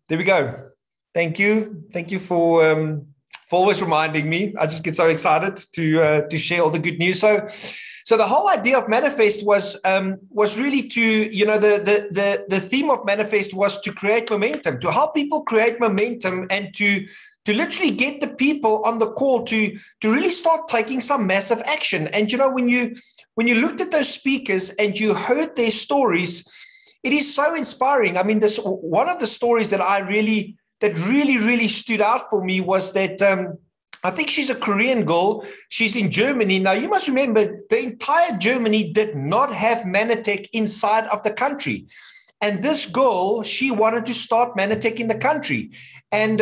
There we go. Thank you. Thank you for always reminding me. I just get so excited to share all the good news. So the whole idea of Manifest was really to, the theme of Manifest was to create momentum, to help people create momentum, and to literally get the people on the call to really start taking some massive action. And when you looked at those speakers and you heard their stories, it is so inspiring. I mean, this one of the stories that really stood out for me was that I think she's a Korean girl. She's in Germany. Now, you must remember the entire Germany did not have Manatech inside of the country. And this girl, she wanted to start Manatech in the country. And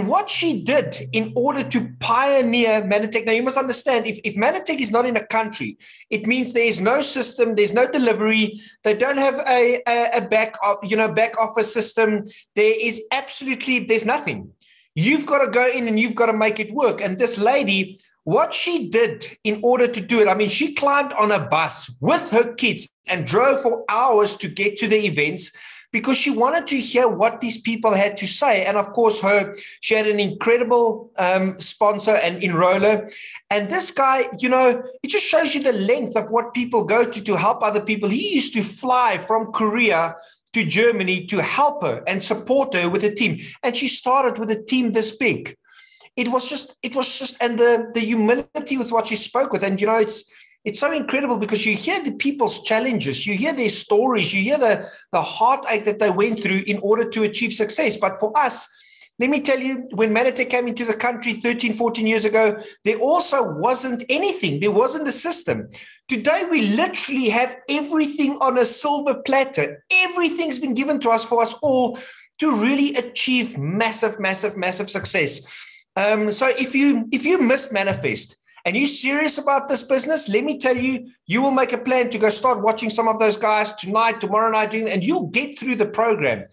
what she did in order to pioneer Manatech, now you must understand, if Manatech is not in a country, it means there is no system, there's no delivery, they don't have a back office system, there's nothing. You've got to go in and you've got to make it work. And this lady, what she did in order to do it, I mean, she climbed on a bus with her kids and drove for hours to get to the events, because she wanted to hear what these people had to say. And of course, she had an incredible sponsor and enroller. And this guy, it just shows you the length of what people go to help other people. He used to fly from Korea to Germany to help her and support her with a team. And she started with a team this big. It was just, and the humility with what she spoke with. And, it's so incredible because you hear the people's challenges, you hear their stories, you hear the heartache that they went through in order to achieve success. But for us, let me tell you, when Manatech came into the country 13, 14 years ago, there also wasn't anything. There wasn't a system. Today, we literally have everything on a silver platter. Everything's been given to us for us all to really achieve massive, massive, massive success. So if you missed Manifest, and you're serious about this business, let me tell you, you will make a plan to go start watching some of those guys tonight, tomorrow night, and you'll get through the program.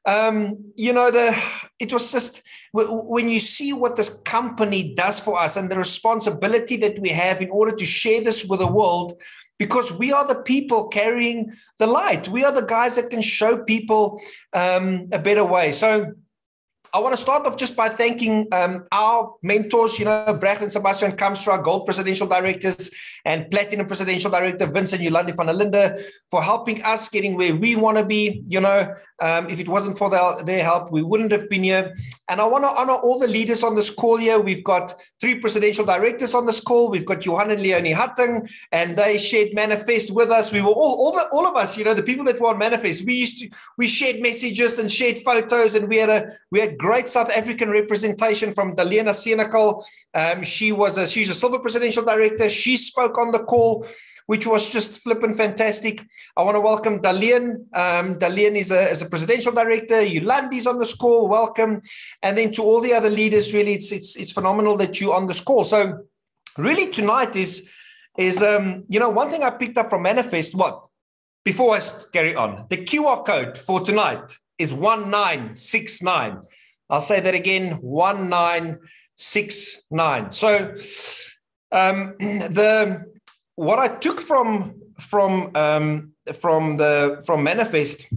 It was just, when you see what this company does for us and the responsibility that we have in order to share this with the world, because we are the people carrying the light. We are the guys that can show people a better way. So I want to start off just by thanking our mentors, Brad and Sebastian Kamstra, Gold Presidential Directors, and Platinum Presidential Director, Vincent Yolandi van der Linde, for helping us getting where we want to be. If it wasn't for their help, we wouldn't have been here. And I want to honor all the leaders on this call here. We've got 3 Presidential Directors on this call. We've got Johan and Leonie Hatting, and they shared Manifest with us. We were all of us, the people that were on Manifest. We shared messages and shared photos, and we had great South African representation from Dalena Senekal. She's a Silver Presidential Director. She spoke on the call, which was just flippin' fantastic. I want to welcome Dalian. Dalian is a Presidential Director. Yolandi's on this call. Welcome. And then to all the other leaders, really, it's phenomenal that you're on this call. So really tonight is one thing I picked up from Manifest. Before I carry on, the QR code for tonight is 1969. I'll say that again, 1969. So what I took from Manifest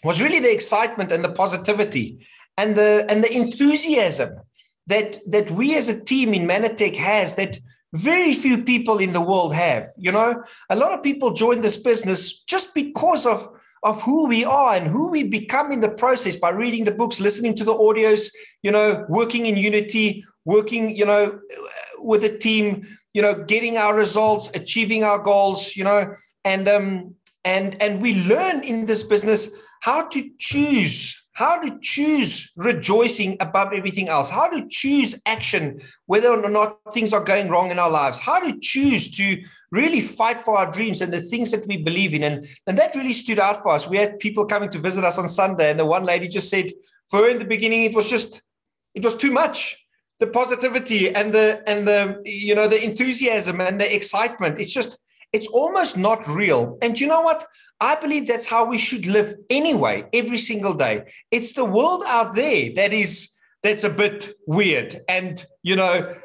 was really the excitement and the positivity and the enthusiasm that we as a team in Manatech has, that very few people in the world have. A lot of people join this business just because of who we are and who we become in the process, by reading the books, listening to the audios, working in unity, working, with a team, getting our results, achieving our goals, and we learn in this business how to choose rejoicing above everything else, how to choose action, whether or not things are going wrong in our lives, how to choose to really fight for our dreams and the things that we believe in. And that really stood out for us. We had people coming to visit us on Sunday, and the one lady just said, for her in the beginning, it was too much. The positivity and the enthusiasm and the excitement. It's almost not real. And you know what? I believe that's how we should live anyway, every single day. It's the world out there that is that's a bit weird. And,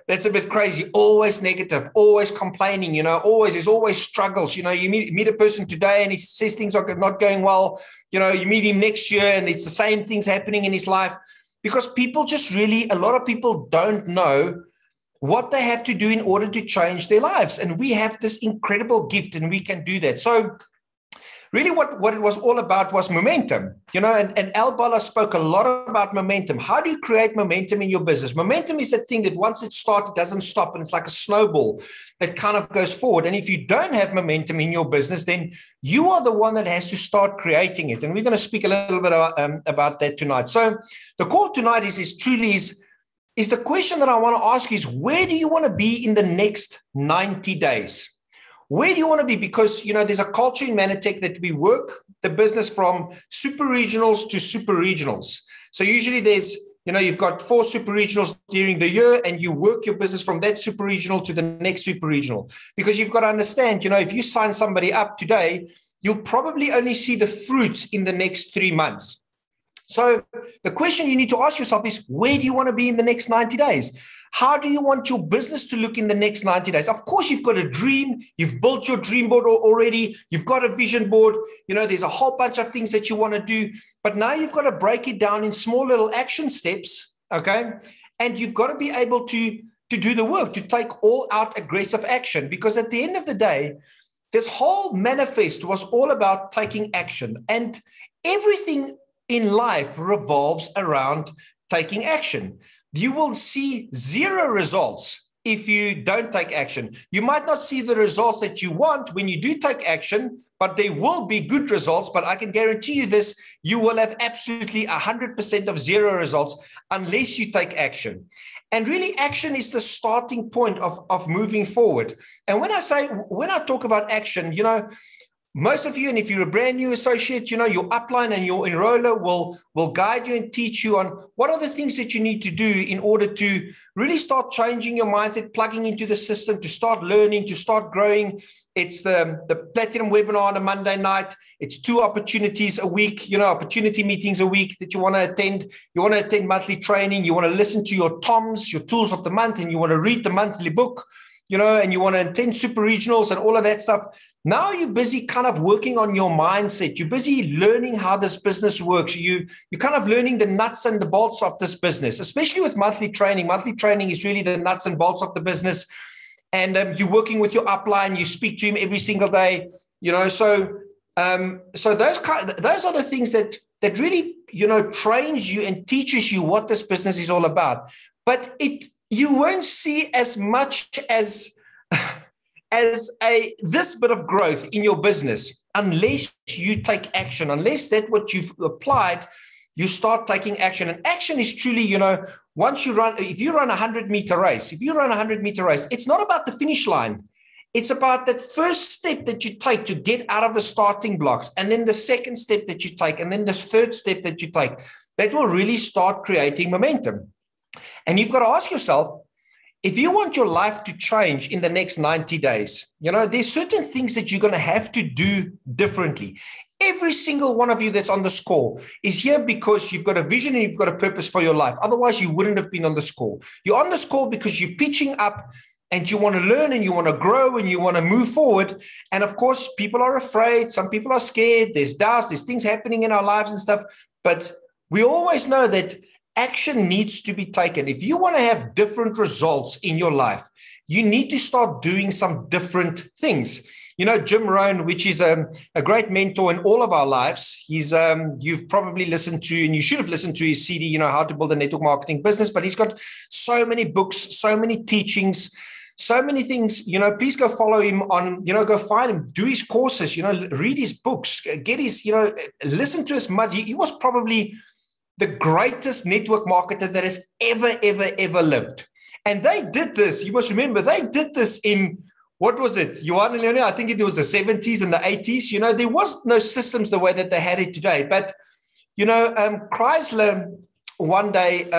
that's a bit crazy. Always negative, always complaining, there's always struggles. You meet a person today and he says things are not going well. You meet him next year and it's the same things happening in his life, because people just a lot of people don't know what they have to do in order to change their lives. And we have this incredible gift and we can do that. So really what it was all about was momentum, and Al Bala spoke a lot about momentum. How do you create momentum in your business? Momentum is that thing that once it starts, it doesn't stop. And it's like a snowball that kind of goes forward. And if you don't have momentum in your business, then you are the one that has to start creating it. And we're going to speak a little bit about that tonight. So the call tonight is the question that I want to ask is, where do you want to be in the next 90 days? Where do you want to be? Because, there's a culture in Manatech that we work the business from super regionals to super regionals. So usually there's, you've got 4 super regionals during the year, and you work your business from that super regional to the next super regional. Because you've got to understand, if you sign somebody up today, you'll probably only see the fruits in the next 3 months. So the question you need to ask yourself is, where do you want to be in the next 90 days? How do you want your business to look in the next 90 days? Of course, you've got a dream. You've built your dream board already. You've got a vision board. There's a whole bunch of things that you want to do. But now you've got to break it down in small little action steps, okay? And you've got to be able to do the work, to take all out aggressive action. Because at the end of the day, this whole manifest was all about taking action. And everything in life revolves around taking action. You will see 0 results if you don't take action. You might not see the results that you want when you do take action, but there will be good results. But I can guarantee you this, you will have absolutely 100% of 0 results unless you take action. And really, action is the starting point of moving forward. And when I talk about action, most of you, and if you're a brand new associate, your upline and your enroller will guide you and teach you on what are the things that you need to do in order to really start changing your mindset, plugging into the system, to start learning, to start growing. It's the Platinum webinar on a Monday night. It's 2 opportunities a week, opportunity meetings a week that you want to attend. You want to attend monthly training. You want to listen to your TOMs, your tools of the month, and you want to read the monthly book, and you want to attend super regionals and all of that stuff. Now you're busy kind of working on your mindset. You're busy learning how this business works. You're kind of learning the nuts and the bolts of this business, especially with monthly training. Monthly training is really the nuts and bolts of the business. And you're working with your upline. You speak to him every single day. So those are the things that really, trains you and teaches you what this business is all about. But you won't see as much as this bit of growth in your business unless you take action, unless that what you've applied, you start taking action. And action is truly, if you run a 100-meter race, it's not about the finish line. It's about that first step that you take to get out of the starting blocks, and then the second step that you take, and then the third step that you take. That will really start creating momentum. And you've got to ask yourself, if you want your life to change in the next 90 days, there's certain things that you're going to have to do differently. Every single one of you that's on this call is here because you've got a vision and you've got a purpose for your life. Otherwise, you wouldn't have been on this call. You're on this call because you're pitching up and you want to learn and you want to grow and you want to move forward. And of course, people are afraid. Some people are scared. There's doubts. There's things happening in our lives and stuff. But we always know that action needs to be taken. If you want to have different results in your life, you need to start doing some different things. Jim Rohn, which is a great mentor in all of our lives. You've probably listened to, and you should have listened to his CD, How to Build a Network Marketing Business. But he's got so many books, so many teachings, so many things. Please go follow him on, go find him, do his courses, read his books, get his, listen to his much. He was probably the greatest network marketer that has ever lived. And they did this. You must remember, they did this in, what was it, Johan and Leonie? I think it was the 70s and the 80s. There was no systems the way that they had it today. But, Chrysler one day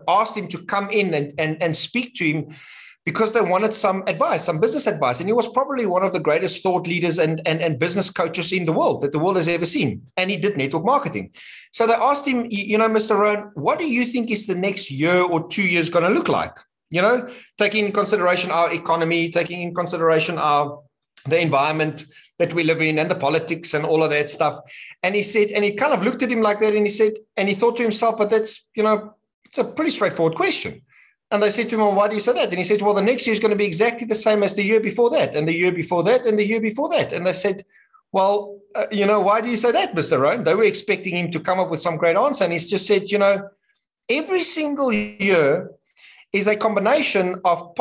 asked him to come in and speak to him because they wanted some advice, some business advice. And he was probably one of the greatest thought leaders and business coaches in the world that the world has ever seen. And he did network marketing. So they asked him, Mr. Rohn, what do you think is the next year or 2 years going to look like? Taking in consideration our economy, taking in consideration the environment that we live in and the politics and all of that stuff. And he said, and he kind of looked at him like that and he said, and he thought to himself, but that's, it's a pretty straightforward question. And they said to him, well, why do you say that? And he said, well, the next year is going to be exactly the same as the year before that, and the year before that, and the year before that. And they said, well, why do you say that, Mr. Rohn? They were expecting him to come up with some great answer. And he's just said, every single year is a combination of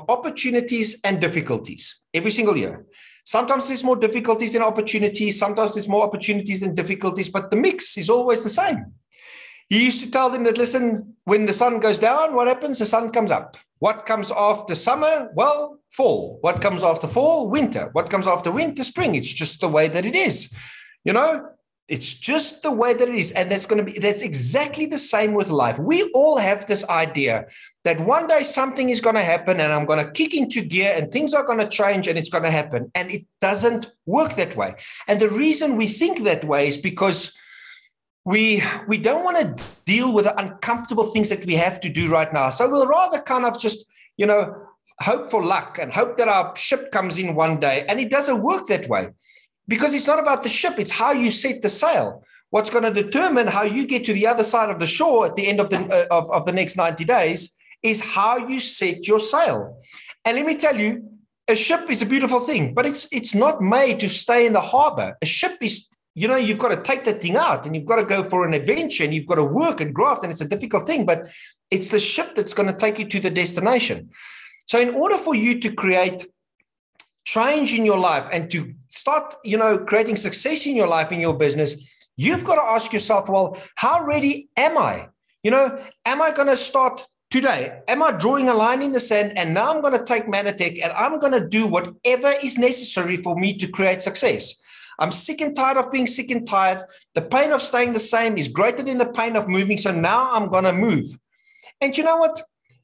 opportunities and difficulties every single year. Sometimes there's more difficulties than opportunities. Sometimes there's more opportunities than difficulties, but the mix is always the same. He used to tell them that, listen, when the sun goes down, what happens? The sun comes up. What comes after summer? Well, fall. What comes after fall? Winter. What comes after winter? Spring. It's just the way that it is. It's just the way that it is. And that's exactly the same with life. We all have this idea that one day something is going to happen and I'm going to kick into gear and things are going to change and it's going to happen. And it doesn't work that way. And the reason we think that way is because we don't want to deal with the uncomfortable things that we have to do right now. So we'll rather kind of just, hope for luck and hope that our ship comes in one day. And it doesn't work that way because it's not about the ship. It's how you set the sail. What's going to determine how you get to the other side of the shore at the end of the next 90 days is how you set your sail. And let me tell you, a ship is a beautiful thing, but it's not made to stay in the harbor. A ship is, you've got to take that thing out and you've got to go for an adventure and you've got to work and graft, and it's a difficult thing, but it's the ship that's going to take you to the destination. So in order for you to create change in your life and to start, creating success in your life, in your business, you've got to ask yourself, well, how ready am I? Am I going to start today? Am I drawing a line in the sand and now I'm going to take Manatech and I'm going to do whatever is necessary for me to create success? I'm sick and tired of being sick and tired. The pain of staying the same is greater than the pain of moving. So now I'm going to move. And you know what?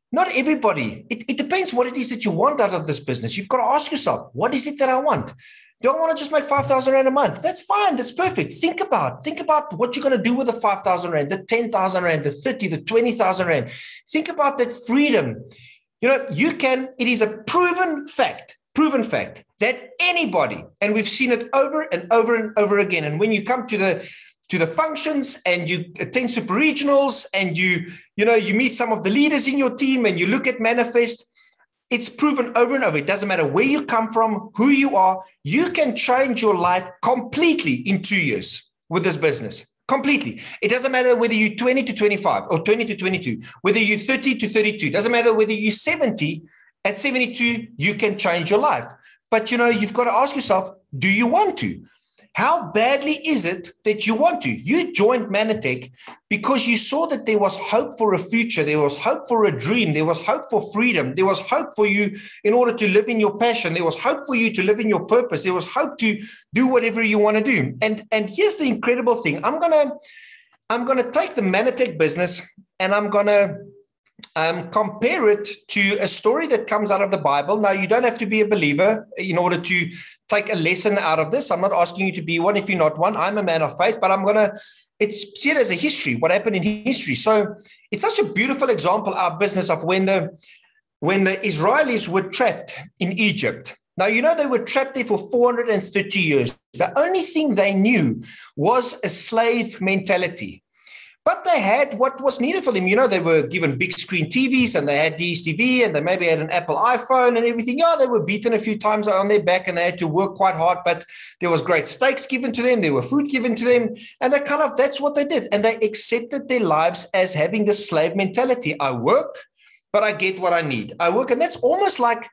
Not everybody. It depends what it is that you want out of this business. You've got to ask yourself, what is it that I want? Do I want to just make 5,000 Rand a month? That's fine. That's perfect. Think about what you're going to do with the 5,000 Rand, the 10,000 Rand, the 30, the 20,000 Rand. Think about that freedom. It is a proven fact that anybody, and we've seen it over and over and over again. And when you come to the functions and you attend super regionals and you meet some of the leaders in your team and you look at Manifest, it's proven over and over. It doesn't matter where you come from, who you are, you can change your life completely in 2 years with this business. Completely. It doesn't matter whether you're 20 to 25 or 20 to 22, whether you're 30 to 32. It doesn't matter whether you're 70. At 72, you can change your life. But, you've got to ask yourself, do you want to? How badly is it that you want to? You joined Manatech because you saw that there was hope for a future. There was hope for a dream. There was hope for freedom. There was hope for you in order to live in your passion. There was hope for you to live in your purpose. There was hope to do whatever you want to do. And here's the incredible thing. I'm gonna take the Manatech business and I'm gonna compare it to a story that comes out of the Bible. Now, you don't have to be a believer in order to take a lesson out of this. I'm not asking you to be one if you're not one. I'm a man of faith, but see it as a history, what happened in history. So it's such a beautiful example, our business, of when the Israelis were trapped in Egypt. Now, they were trapped there for 430 years. The only thing they knew was a slave mentality. But they had what was needed for them. They were given big screen TVs and they had DSTV and they maybe had an Apple iPhone and everything. Yeah, they were beaten a few times on their back and they had to work quite hard, but there was great steaks given to them. There were food given to them. And that's what they did. And they accepted their lives as having the slave mentality. I work, but I get what I need. I work. And that's almost like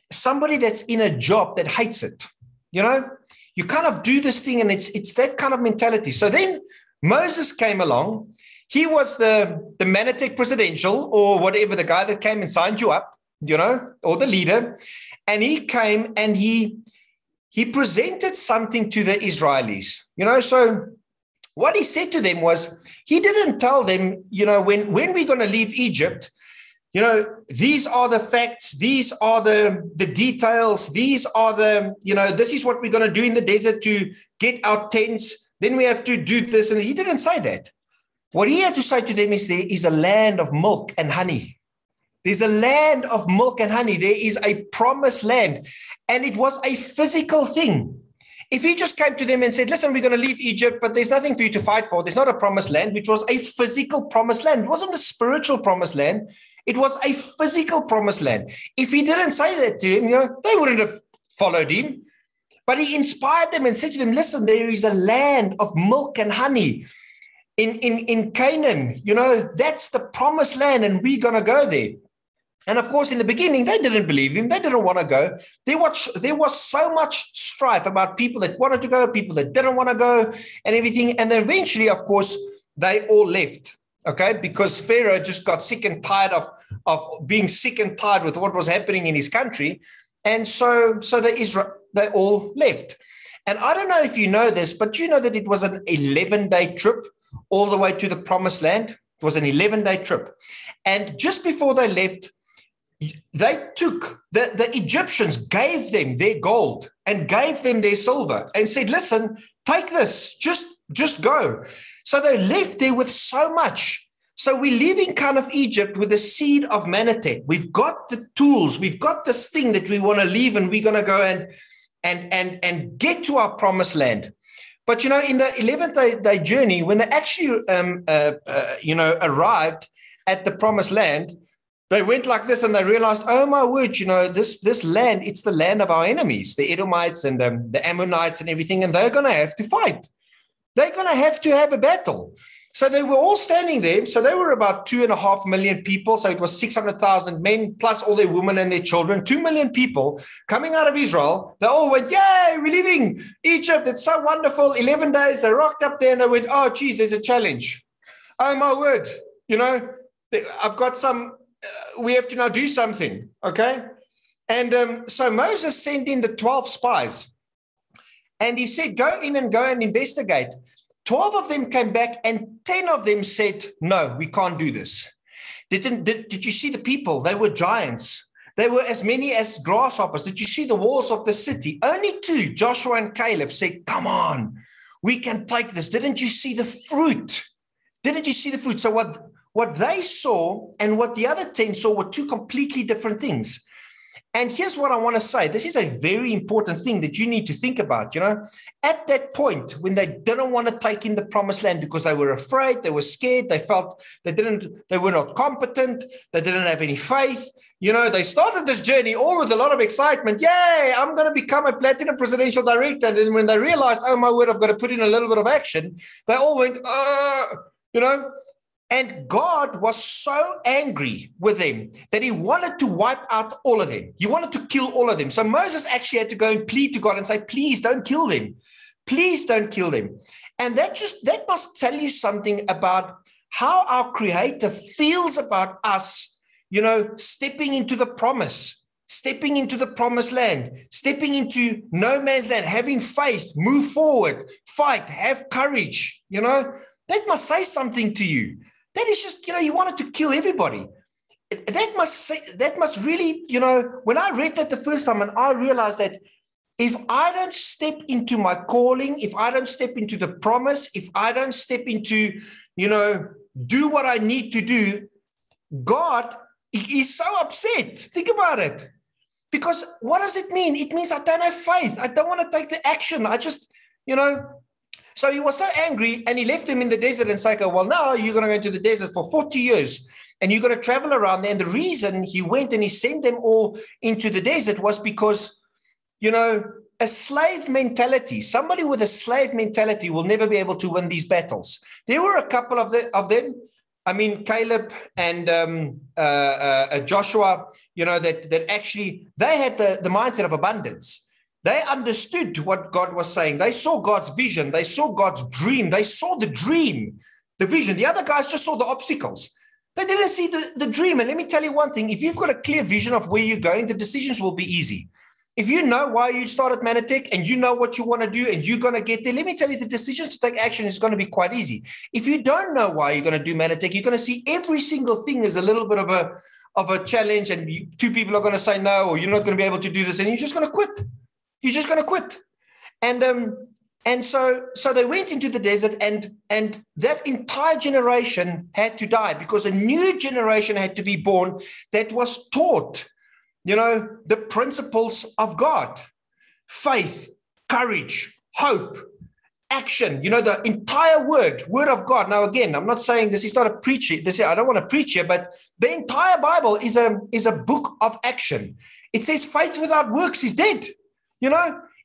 somebody that's in a job that hates it. You kind of do this thing and it's that kind of mentality. So then Moses came along. He was the Manatech presidential or whatever, the guy that came and signed you up, or the leader. And he came and he presented something to the Israelis, So what he said to them was, he didn't tell them, when we're going to leave Egypt, these are the facts, these are the details, these are this is what we're going to do in the desert to get our tents. Then we have to do this. And he didn't say that. What he had to say to them is there is a land of milk and honey. There's a land of milk and honey. There is a promised land. And it was a physical thing. If he just came to them and said, listen, we're going to leave Egypt, but there's nothing for you to fight for. There's not a promised land, which was a physical promised land. It wasn't a spiritual promised land. It was a physical promised land. If he didn't say that to him, they wouldn't have followed him. But he inspired them and said to them, listen, there is a land of milk and honey in Canaan. That's the promised land, and we're going to go there. And of course, in the beginning, they didn't believe him. They didn't want to go. There was so much strife about people that wanted to go, people that didn't want to go, and everything. And then eventually, of course, they all left. Okay, because Pharaoh just got sick and tired of being sick and tired with what was happening in his country. And so they all left. And I don't know if you know this, but you know that it was an 11-day trip all the way to the promised land. It was an 11-day trip. And just before they left, they took, the Egyptians gave them their gold and gave them their silver and said, listen, take this, just go. So they left there with so much. So we're leaving kind of Egypt with the seed of Manatek. We've got the tools. We've got this thing that we want to leave, and we're going to go and get to our promised land. But, in the 11th day journey, when they actually, arrived at the promised land, they went like this and they realized, oh, my word, this land, it's the land of our enemies, the Edomites and the Ammonites and everything, and they're going to have to fight. They're going to have a battle. So they were all standing there. So they were about 2.5 million people. So it was 600,000 men plus all their women and their children, 2 million people coming out of Israel. They all went, yay, we're leaving Egypt. It's so wonderful. 11 days. They rocked up there and they went, oh, geez, there's a challenge. Oh, my word. I've got some, we have to now do something. Okay. And so Moses sent in the 12 spies. And he said, go and investigate. 12 of them came back and 10 of them said, no, we can't do this. Did you see the people? They were giants. They were as many as grasshoppers. Did you see the walls of the city? Only 2, Joshua and Caleb, said, come on, we can take this. Didn't you see the fruit? Didn't you see the fruit? So what they saw and what the other 10 saw were 2 completely different things. And here's what I want to say. This is a very important thing that you need to think about. At that point, when they didn't want to take in the promised land because they were afraid, they were scared, they felt they were not competent, they didn't have any faith. They started this journey all with a lot of excitement. Yay, I'm going to become a platinum presidential director. And then when they realized, oh my word, I've got to put in a little bit of action, they all went, And God was so angry with them that he wanted to wipe out all of them. He wanted to kill all of them. So Moses actually had to go and plead to God and say, please don't kill them. Please don't kill them. And that must tell you something about how our Creator feels about us, stepping into the promise, stepping into the promised land, stepping into no man's land, having faith, move forward, fight, have courage. That must say something to you. That is just, you wanted to kill everybody. That must really, when I read that the first time and I realized that if I don't step into my calling, if I don't step into the promise, if I don't step into, do what I need to do, God is so upset. Think about it. Because what does it mean? It means I don't have faith. I don't want to take the action. I just, So he was so angry and he left them in the desert and said, well, now you're going to go into the desert for 40 years and you're going to travel around there. And the reason he went and he sent them all into the desert was because, a slave mentality, somebody with a slave mentality will never be able to win these battles. There were a couple of them. I mean, Caleb and Joshua, that actually, they had the mindset of abundance. They understood what God was saying. They saw God's vision. They saw God's dream. They saw the dream, the vision. The other guys just saw the obstacles. They didn't see the dream. And let me tell you one thing. If you've got a clear vision of where you're going, the decisions will be easy. If you know why you started Manatek and you know what you want to do and you're going to get there, let me tell you, the decisions to take action is going to be quite easy. If you don't know why you're going to do Manatek, you're going to see every single thing as a little bit of of a challenge and two people are going to say no, or you're not going to be able to do this, and you're just going to quit. You're just going to quit. And so they went into the desert, and that entire generation had to die because a new generation had to be born that was taught, the principles of God: faith, courage, hope, action, the entire word of God. Now, again, I'm not saying this is not a preacher. I don't want to preach here, but the entire Bible is a book of action. It says faith without works is dead.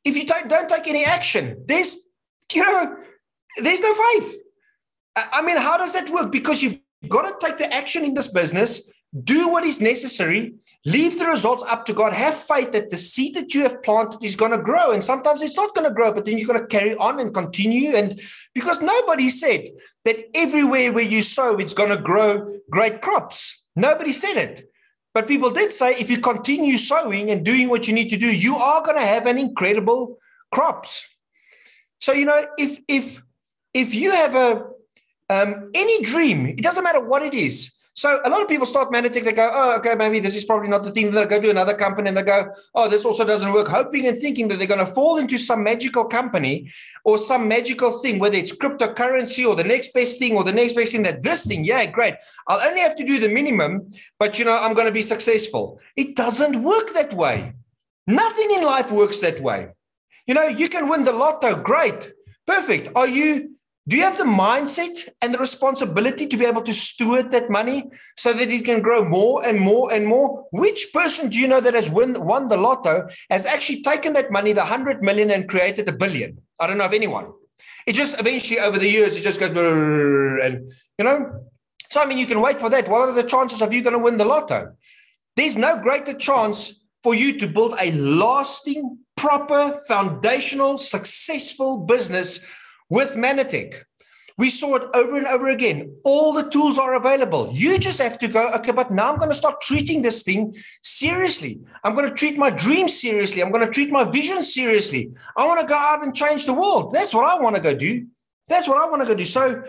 If you don't take any action, there's no faith. I mean, how does that work? Because you've got to take the action in this business, do what is necessary, leave the results up to God, have faith that the seed that you have planted is going to grow. And sometimes it's not going to grow, but then you're going to carry on and continue. And because nobody said that everywhere where you sow, it's going to grow great crops. Nobody said it. But people did say, if you continue sowing and doing what you need to do, you are going to have an incredible crops. So, if you have any dream, it doesn't matter what it is. So a lot of people start Manatech, they go, oh, okay, maybe this is probably not the thing. They'll go to another company and they go, oh, this also doesn't work, hoping and thinking that they're going to fall into some magical company or some magical thing, whether it's cryptocurrency or the next best thing or the next best thing, that this thing, yeah, great. I'll only have to do the minimum, but, I'm going to be successful. It doesn't work that way. Nothing in life works that way. You can win the lotto, great, perfect. Do you have the mindset and the responsibility to be able to steward that money so that it can grow more and more and more? Which person do you know that has won the lotto has actually taken that money, the 100 million, and created $1 billion? I don't know of anyone. It just eventually over the years, it just goes, and So, you can wait for that. What are the chances of you going to win the lotto? There's no greater chance for you to build a lasting, proper, foundational, successful business with Manatech. We saw it over and over again. All the tools are available. You just have to go, okay, but now I'm going to start treating this thing seriously. I'm going to treat my dreams seriously. I'm going to treat my vision seriously. I want to go out and change the world. That's what I want to go do. So,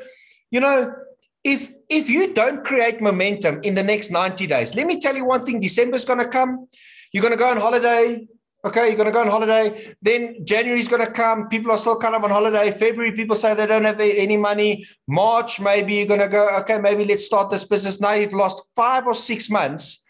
if you don't create momentum in the next 90 days, let me tell you one thing, December's going to come. You're going to go on holiday. Okay, you're going to go on holiday. Then January is going to come. People are still kind of on holiday. February, people say they don't have any money. March, maybe you're going to go, okay, maybe let's start this business. Now you've lost 5 or 6 months.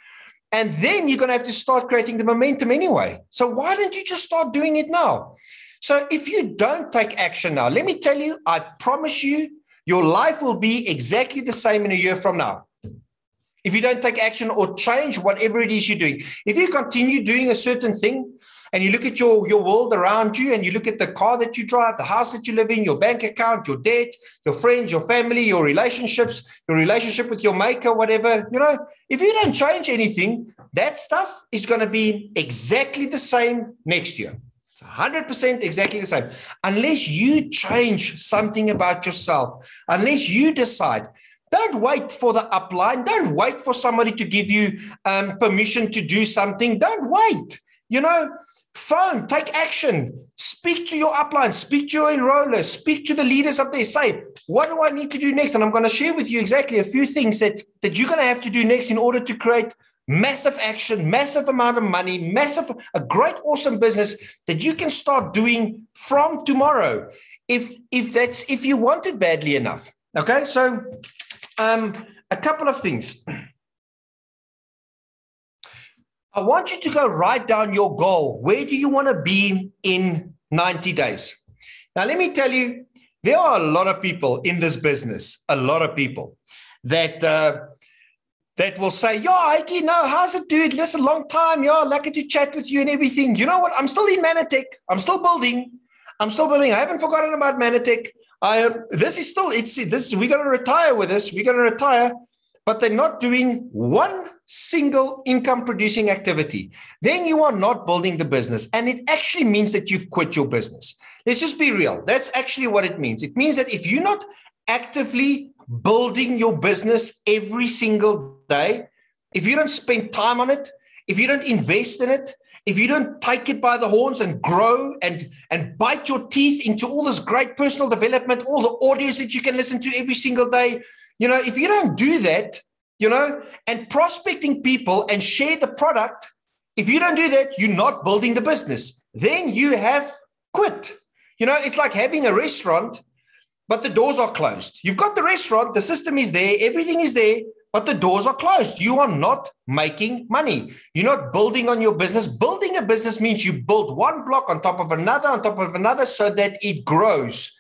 And then you're going to have to start creating the momentum anyway. So why don't you just start doing it now? So if you don't take action now, let me tell you, I promise you, your life will be exactly the same in a year from now. If you don't take action or change whatever it is you're doing, if you continue doing a certain thing and you look at your world around you and you look at the car that you drive, the house that you live in, your bank account, your debt, your friends, your family, your relationships, your relationship with your maker, whatever, if you don't change anything, that stuff is going to be exactly the same next year. It's 100% exactly the same. Unless you change something about yourself, unless you decide. Don't wait for the upline. Don't wait for somebody to give you permission to do something. Don't wait. Phone, take action. Speak to your upline. Speak to your enrollers. Speak to the leaders up there. Say, what do I need to do next? And I'm going to share with you exactly a few things that you're going to have to do next in order to create massive action, massive amount of money, a great, awesome business that you can start doing from tomorrow if you want it badly enough. Okay, so a couple of things. I want you to go write down your goal. Where do you want to be in 90 days? Now, let me tell you, there are a lot of people in this business, a lot of people that will say, yo, Heike, how's it, dude? Listen, long time. Yo, lucky to chat with you and everything. You know what? I'm still in Manatech. I'm still building. I haven't forgotten about Manatech. We're going to retire with this. We're going to retire, but they're not doing one single income producing activity. Then you are not building the business. And it actually means that you've quit your business. Let's just be real. That's actually what it means. It means that if you're not actively building your business every single day, if you don't spend time on it, if you don't invest in it, if you don't take it by the horns and grow and bite your teeth into all this great personal development, all the audios that you can listen to every single day, if you don't do that, and prospecting people and share the product. If you don't do that, you're not building the business. Then you have quit. It's like having a restaurant, but the doors are closed. You've got the restaurant, the system is there, everything is there, but the doors are closed. You are not making money. You're not building on your business. Building a business means you build one block on top of another so that it grows.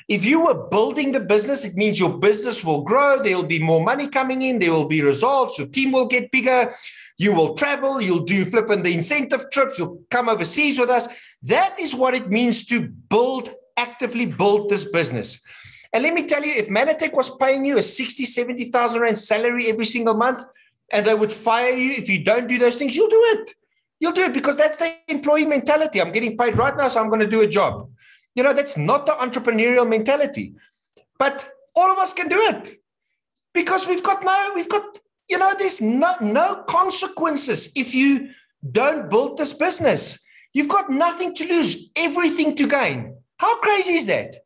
If you were building the business, it means your business will grow. There will be more money coming in. There will be results. Your team will get bigger. You will travel. You'll do flipping the incentive trips. You'll come overseas with us. That is what it means to actively build this business. And let me tell you, if Manatech was paying you a 60, 70,000 Rand salary every single month, and they would fire you if you don't do those things, you'll do it. You'll do it because that's the employee mentality. I'm getting paid right now, so I'm going to do a job. That's not the entrepreneurial mentality. But all of us can do it because there's no consequences if you don't build this business. You've got nothing to lose, everything to gain. How crazy is that?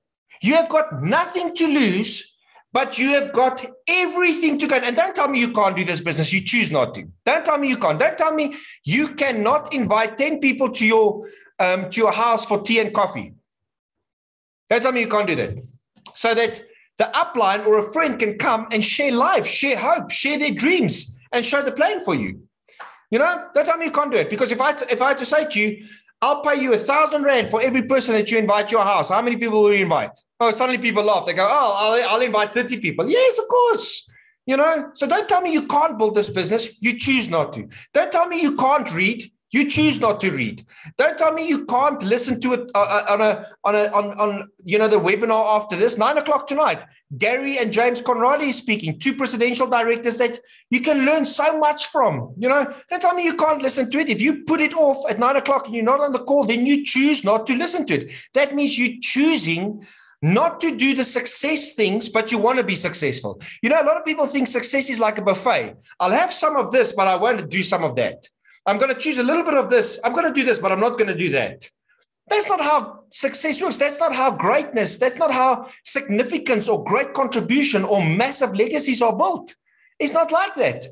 You have got nothing to lose, but you have got everything to gain. And don't tell me you can't do this business. You choose not to. Don't tell me you can't. Don't tell me you cannot invite 10 people to your house for tea and coffee. Don't tell me you can't do that. So that the upline or a friend can come and share life, share hope, share their dreams, and show the plan for you. Don't tell me you can't do it. Because if I had to say to you, I'll pay you 1,000 Rand for every person that you invite to your house. How many people will you invite? Oh, suddenly people laugh. They go, I'll invite 30 people. Yes, of course. So don't tell me you can't build this business. You choose not to. Don't tell me you can't read. You choose not to read. Don't tell me you can't listen to it on the webinar after this, 9:00 tonight. Gary and James Conradi is speaking, 2 presidential directors that you can learn so much from. Don't tell me you can't listen to it. If you put it off at 9:00 and you're not on the call, then you choose not to listen to it. That means you're choosing not to do the success things, but you want to be successful. A lot of people think success is like a buffet. I'll have some of this, but I won't do some of that. I'm going to choose a little bit of this. I'm going to do this, but I'm not going to do that. That's not how success works. That's not how greatness, that's not how significance or great contribution or massive legacies are built. It's not like that.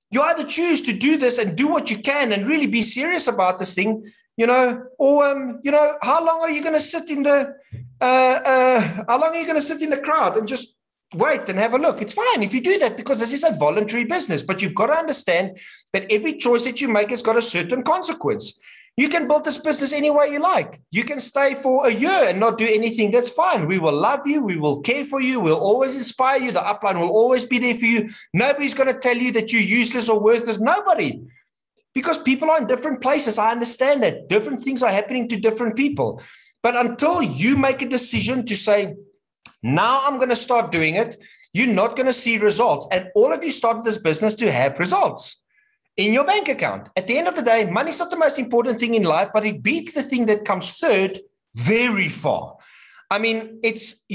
You either choose to do this and do what you can and really be serious about this thing, or, how long are you going to sit in the crowd and just wait and have a look? It's fine if you do that because this is a voluntary business, but you've got to understand that every choice that you make has got a certain consequence. You can build this business any way you like. You can stay for a year and not do anything. That's fine. We will love you. We will care for you. We'll always inspire you. The upline will always be there for you. Nobody's going to tell you that you're useless or worthless. Nobody. Because people are in different places. I understand that. Different things are happening to different people. But until you make a decision to say, now I'm going to start doing it, you're not going to see results. And all of you started this business to have results in your bank account. At the end of the day, money's not the most important thing in life, but it beats the thing that comes third very far. I mean, it's,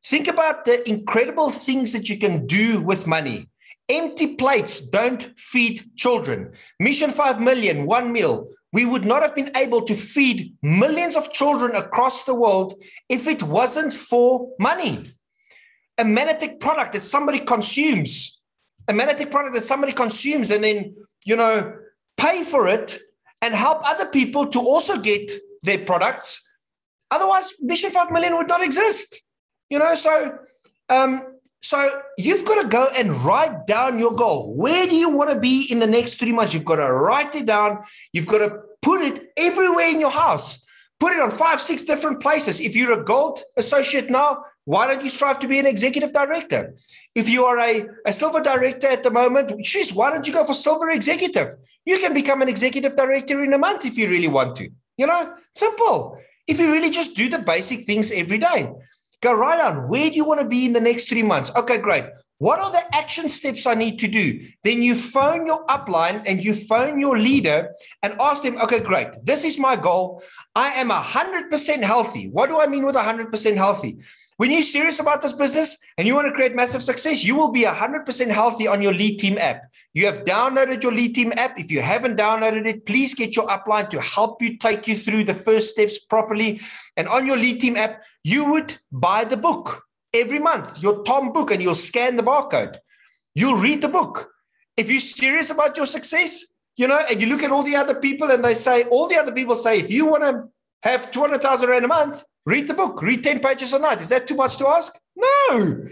think about the incredible things that you can do with money. Empty plates don't feed children. Mission 5 million, 1 meal. We would not have been able to feed millions of children across the world if it wasn't for money. A Manatech product that somebody consumes, and then, pay for it and help other people to also get their products. Otherwise, Mission 5 million would not exist. So you've got to go and write down your goal. Where do you want to be in the next 3 months? You've got to write it down. You've got to put it everywhere in your house. Put it on 5, 6 different places. If you're a gold associate now, why don't you strive to be an executive director? If you are a silver director at the moment, why don't you go for silver executive? You can become an executive director in a month if you really want to. Simple. If you really just do the basic things every day. Go right on. Where do you want to be in the next 3 months? Okay, great. What are the action steps I need to do? Then you phone your upline and you phone your leader and ask them, okay, great. This is my goal. I am 100% healthy. What do I mean with 100% healthy? When you're serious about this business and you want to create massive success, you will be 100% healthy on your Lead Team app. You have downloaded your Lead Team app. If you haven't downloaded it, please get your upline to help you take you through the first steps properly. And on your Lead Team app, you would buy the book every month, your Tom book, and you'll scan the barcode. you'll read the book. If you're serious about your success, you know, and you look at all the other people and they say, all the other people say, if you want to have 200,000 Rand a month, read the book, read 10 pages a night. Is that too much to ask? No,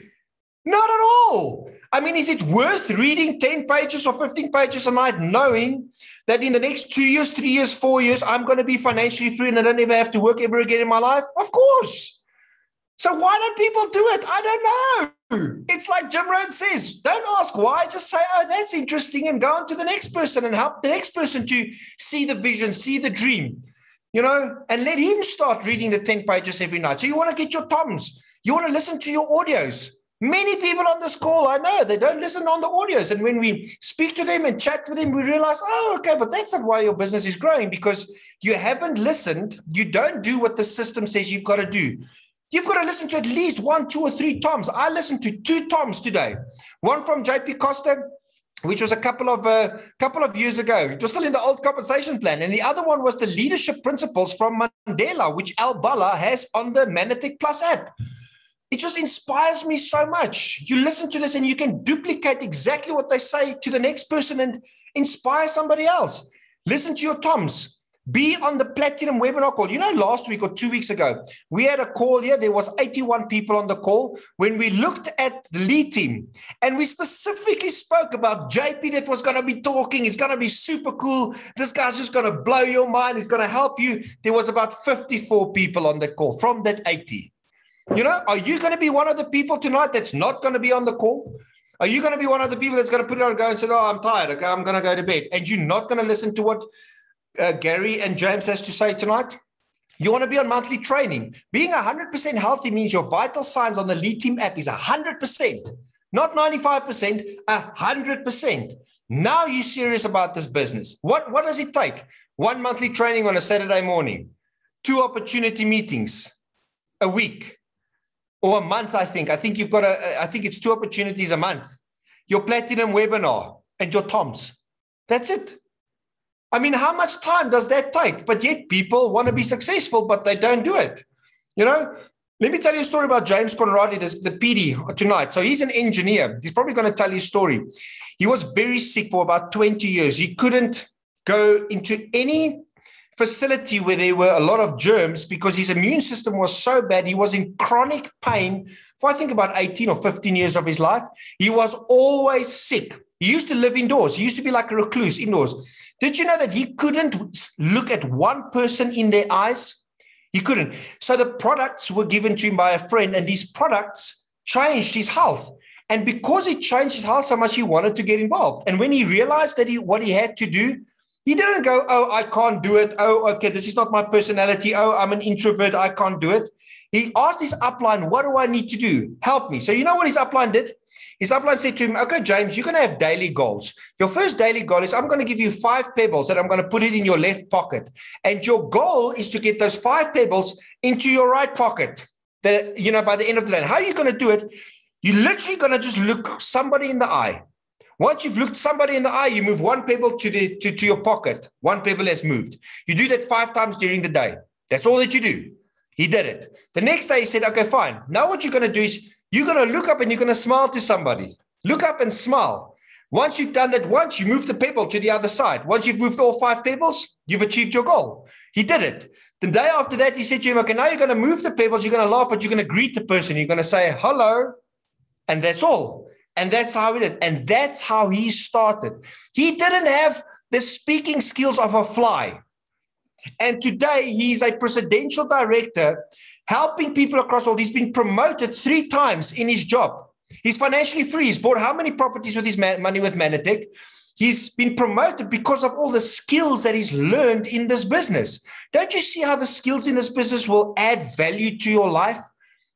not at all. I mean, is it worth reading 10 pages or 15 pages a night, knowing that in the next 2 years, 3 years, 4 years, I'm going to be financially free and I don't ever have to work ever again in my life? Of course. So why don't people do it? I don't know. It's like Jim Rohn says, don't ask why, just say, oh, that's interesting, and go on to the next person and help the next person to see the vision, see the dream, you know, and let him start reading the 10 pages every night. So you want to get your Toms. You want to listen to your audios. Many people on this call, I know, they don't listen on the audios. And when we speak to them and chat with them, we realize, oh, okay, but that's not why your business is growing, because you haven't listened. You don't do what the system says you've got to do. You've got to listen to at least 1, 2, or 3 Toms. I listened to 2 Toms today. One from JP Costa, which was a couple of years ago. It was still in the old compensation plan. And the other one was the leadership principles from Mandela, which Al Bala has on the Manatech Plus app. It just inspires me so much. You listen to this and you can duplicate exactly what they say to the next person and inspire somebody else. Listen to your Toms. Be on the Platinum webinar call. You know, last week or 2 weeks ago, we had a call here. There was 81 people on the call when we looked at the lead team, and we specifically spoke about JP that was going to be talking. He's going to be super cool. This guy's just going to blow your mind. He's going to help you. There was about 54 people on the call from that 80. You know, are you going to be one of the people tonight that's not going to be on the call? Are you going to be one of the people that's going to put it on and go and say, oh, I'm tired. Okay, I'm going to go to bed. And you're not going to listen to what Gary and James has to say tonight? You want to be on monthly training. Being 100% healthy means your vital signs on the Lead Team app is 100%, not 95%, 100%. Now you're serious about this business. What does it take? 1 monthly training on a Saturday morning, 2 opportunity meetings a week or a month. I think you've got I think it's 2 opportunities a month, your Platinum webinar and your Toms. That's it. I mean, how much time does that take? But yet people want to be successful, but they don't do it. You know, let me tell you a story about James Conradi, the PD tonight. So he's an engineer. He's probably going to tell you a story. He was very sick for about 20 years. He couldn't go into any facility where there were a lot of germs because his immune system was so bad. He was in chronic pain for, I think, about 18 or 15 years of his life. He was always sick. He used to live indoors. He used to be like a recluse indoors. Did you know that he couldn't look at one person in their eyes? He couldn't. So the products were given to him by a friend, and these products changed his health. And because it changed his health so much, he wanted to get involved. And when he realized that what he had to do, he didn't go, oh, I can't do it. Oh, okay, this is not my personality. Oh, I'm an introvert. I can't do it. He asked his upline, what do I need to do? Help me. So you know what his upline did? His upline said to him, okay, James, you're going to have daily goals. Your first daily goal is I'm going to give you 5 pebbles and I'm going to put it in your left pocket. And your goal is to get those 5 pebbles into your right pocket, by the end of the day. How are you going to do it? You're literally going to just look somebody in the eye. Once you've looked somebody in the eye, you move 1 pebble to your pocket. 1 pebble has moved. You do that 5 times during the day. That's all that you do. He did it. The next day he said, okay, fine. Now what you're going to do is you're going to look up and you're going to smile to somebody. Look up and smile. Once you've done that once, you move the pebble to the other side. Once you've moved all 5 pebbles, you've achieved your goal. He did it. The day after that, he said to him, okay, now you're going to move the pebbles. You're going to laugh, but you're going to greet the person. You're going to say hello. And that's all. And that's how he did. And that's how he started. He didn't have the speaking skills of a fly. And today he's a presidential director helping people across the world. He's been promoted 3 times in his job. He's financially free. He's bought how many properties with his money with Manatech? He's been promoted because of all the skills that he's learned in this business. Don't you see how the skills in this business will add value to your life?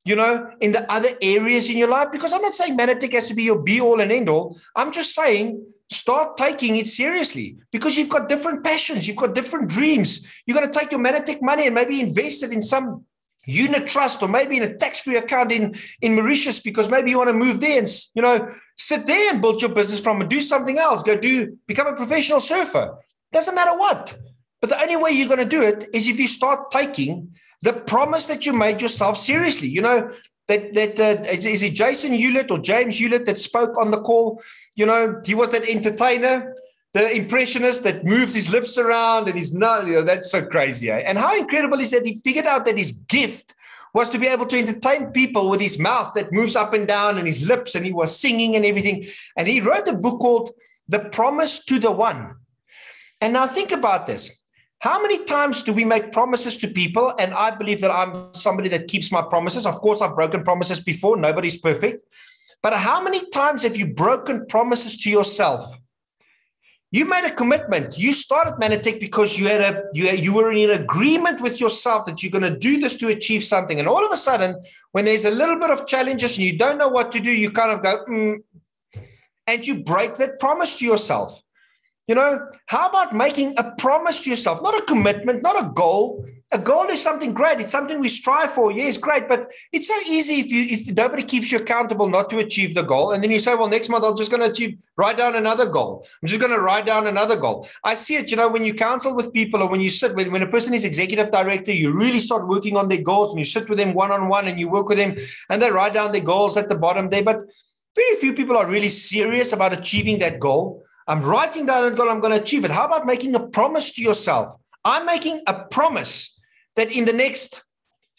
You know, in the other areas in your life? Because I'm not saying Manatech has to be your be-all and end-all. I'm just saying start taking it seriously because you've got different passions. You've got different dreams. You're going to take your Manatech money and maybe invest it in some unit trust or maybe in a tax-free account in Mauritius because maybe you want to move there and, you know, sit there and build your business from and do something else. Become a professional surfer. Doesn't matter what. But the only way you're going to do it is if you start taking the promise that you made yourself seriously. You know, is it Jason Hewlett or James Hewlett that spoke on the call? You know, he was that entertainer, the impressionist that moved his lips around and his nose. You know, that's so crazy. Eh? And how incredible is that he figured out that his gift was to be able to entertain people with his mouth that moves up and down and his lips, and he was singing and everything. And he wrote a book called The Promise to the One. And now think about this. How many times do we make promises to people? And I believe that I'm somebody that keeps my promises. Of course, I've broken promises before. Nobody's perfect. But how many times have you broken promises to yourself? You made a commitment. You started Manatech because you were in agreement with yourself that you're going to do this to achieve something. And all of a sudden, when there's a little bit of challenges and you don't know what to do, you kind of go, and you break that promise to yourself. You know, how about making a promise to yourself? Not a commitment, not a goal. A goal is something great. It's something we strive for. Yes, great. But it's so easy if nobody keeps you accountable not to achieve the goal. And then you say, well, next month I'm just going to write down another goal. I'm just going to write down another goal. I see it, you know, when you counsel with people or when you sit, when a person is executive director, you really start working on their goals and you sit with them one-on-one and you work with them and they write down their goals at the bottom there. But very few people are really serious about achieving that goal. I'm writing down that goal, I'm going to achieve it. How about making a promise to yourself? I'm making a promise that in the next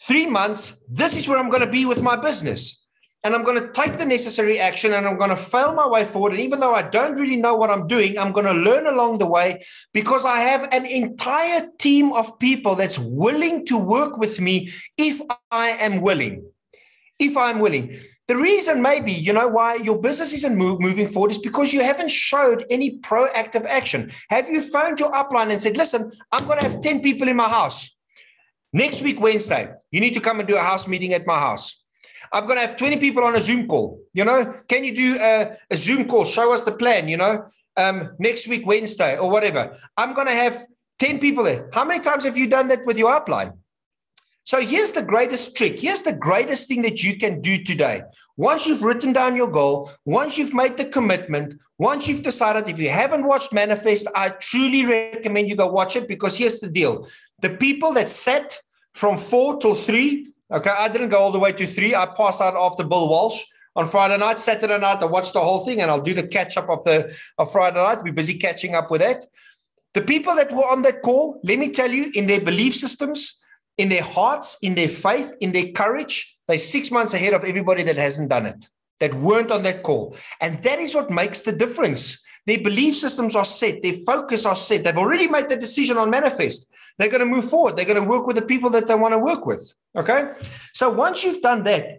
3 months, this is where I'm going to be with my business. And I'm going to take the necessary action and I'm going to fail my way forward. And even though I don't really know what I'm doing, I'm going to learn along the way because I have an entire team of people that's willing to work with me if I am willing. If I'm willing. The reason maybe, you know, why your business isn't moving forward is because you haven't showed any proactive action. Have you phoned your upline and said, listen, I'm going to have 10 people in my house. Next week, Wednesday, you need to come and do a house meeting at my house. I'm going to have 20 people on a Zoom call. You know, can you do a Zoom call? Show us the plan, you know, next week, Wednesday or whatever. I'm going to have 10 people there. How many times have you done that with your upline? So here's the greatest trick. Here's the greatest thing that you can do today. Once you've written down your goal, once you've made the commitment, once you've decided, if you haven't watched Manifest, I truly recommend you go watch it because here's the deal. The people that sat from 4 till 3, okay, I didn't go all the way to 3. I passed out after Bill Walsh on Friday night. Saturday night, I watched the whole thing and I'll do the catch up of Friday night. We're busy catching up with that. The people that were on that call, let me tell you, in their belief systems, in their hearts, in their faith, in their courage, they're 6 months ahead of everybody that hasn't done it, that weren't on that call. And that is what makes the difference. Their belief systems are set. Their focus are set. They've already made the decision on Manifest. They're going to move forward. They're going to work with the people that they want to work with. Okay? So once you've done that,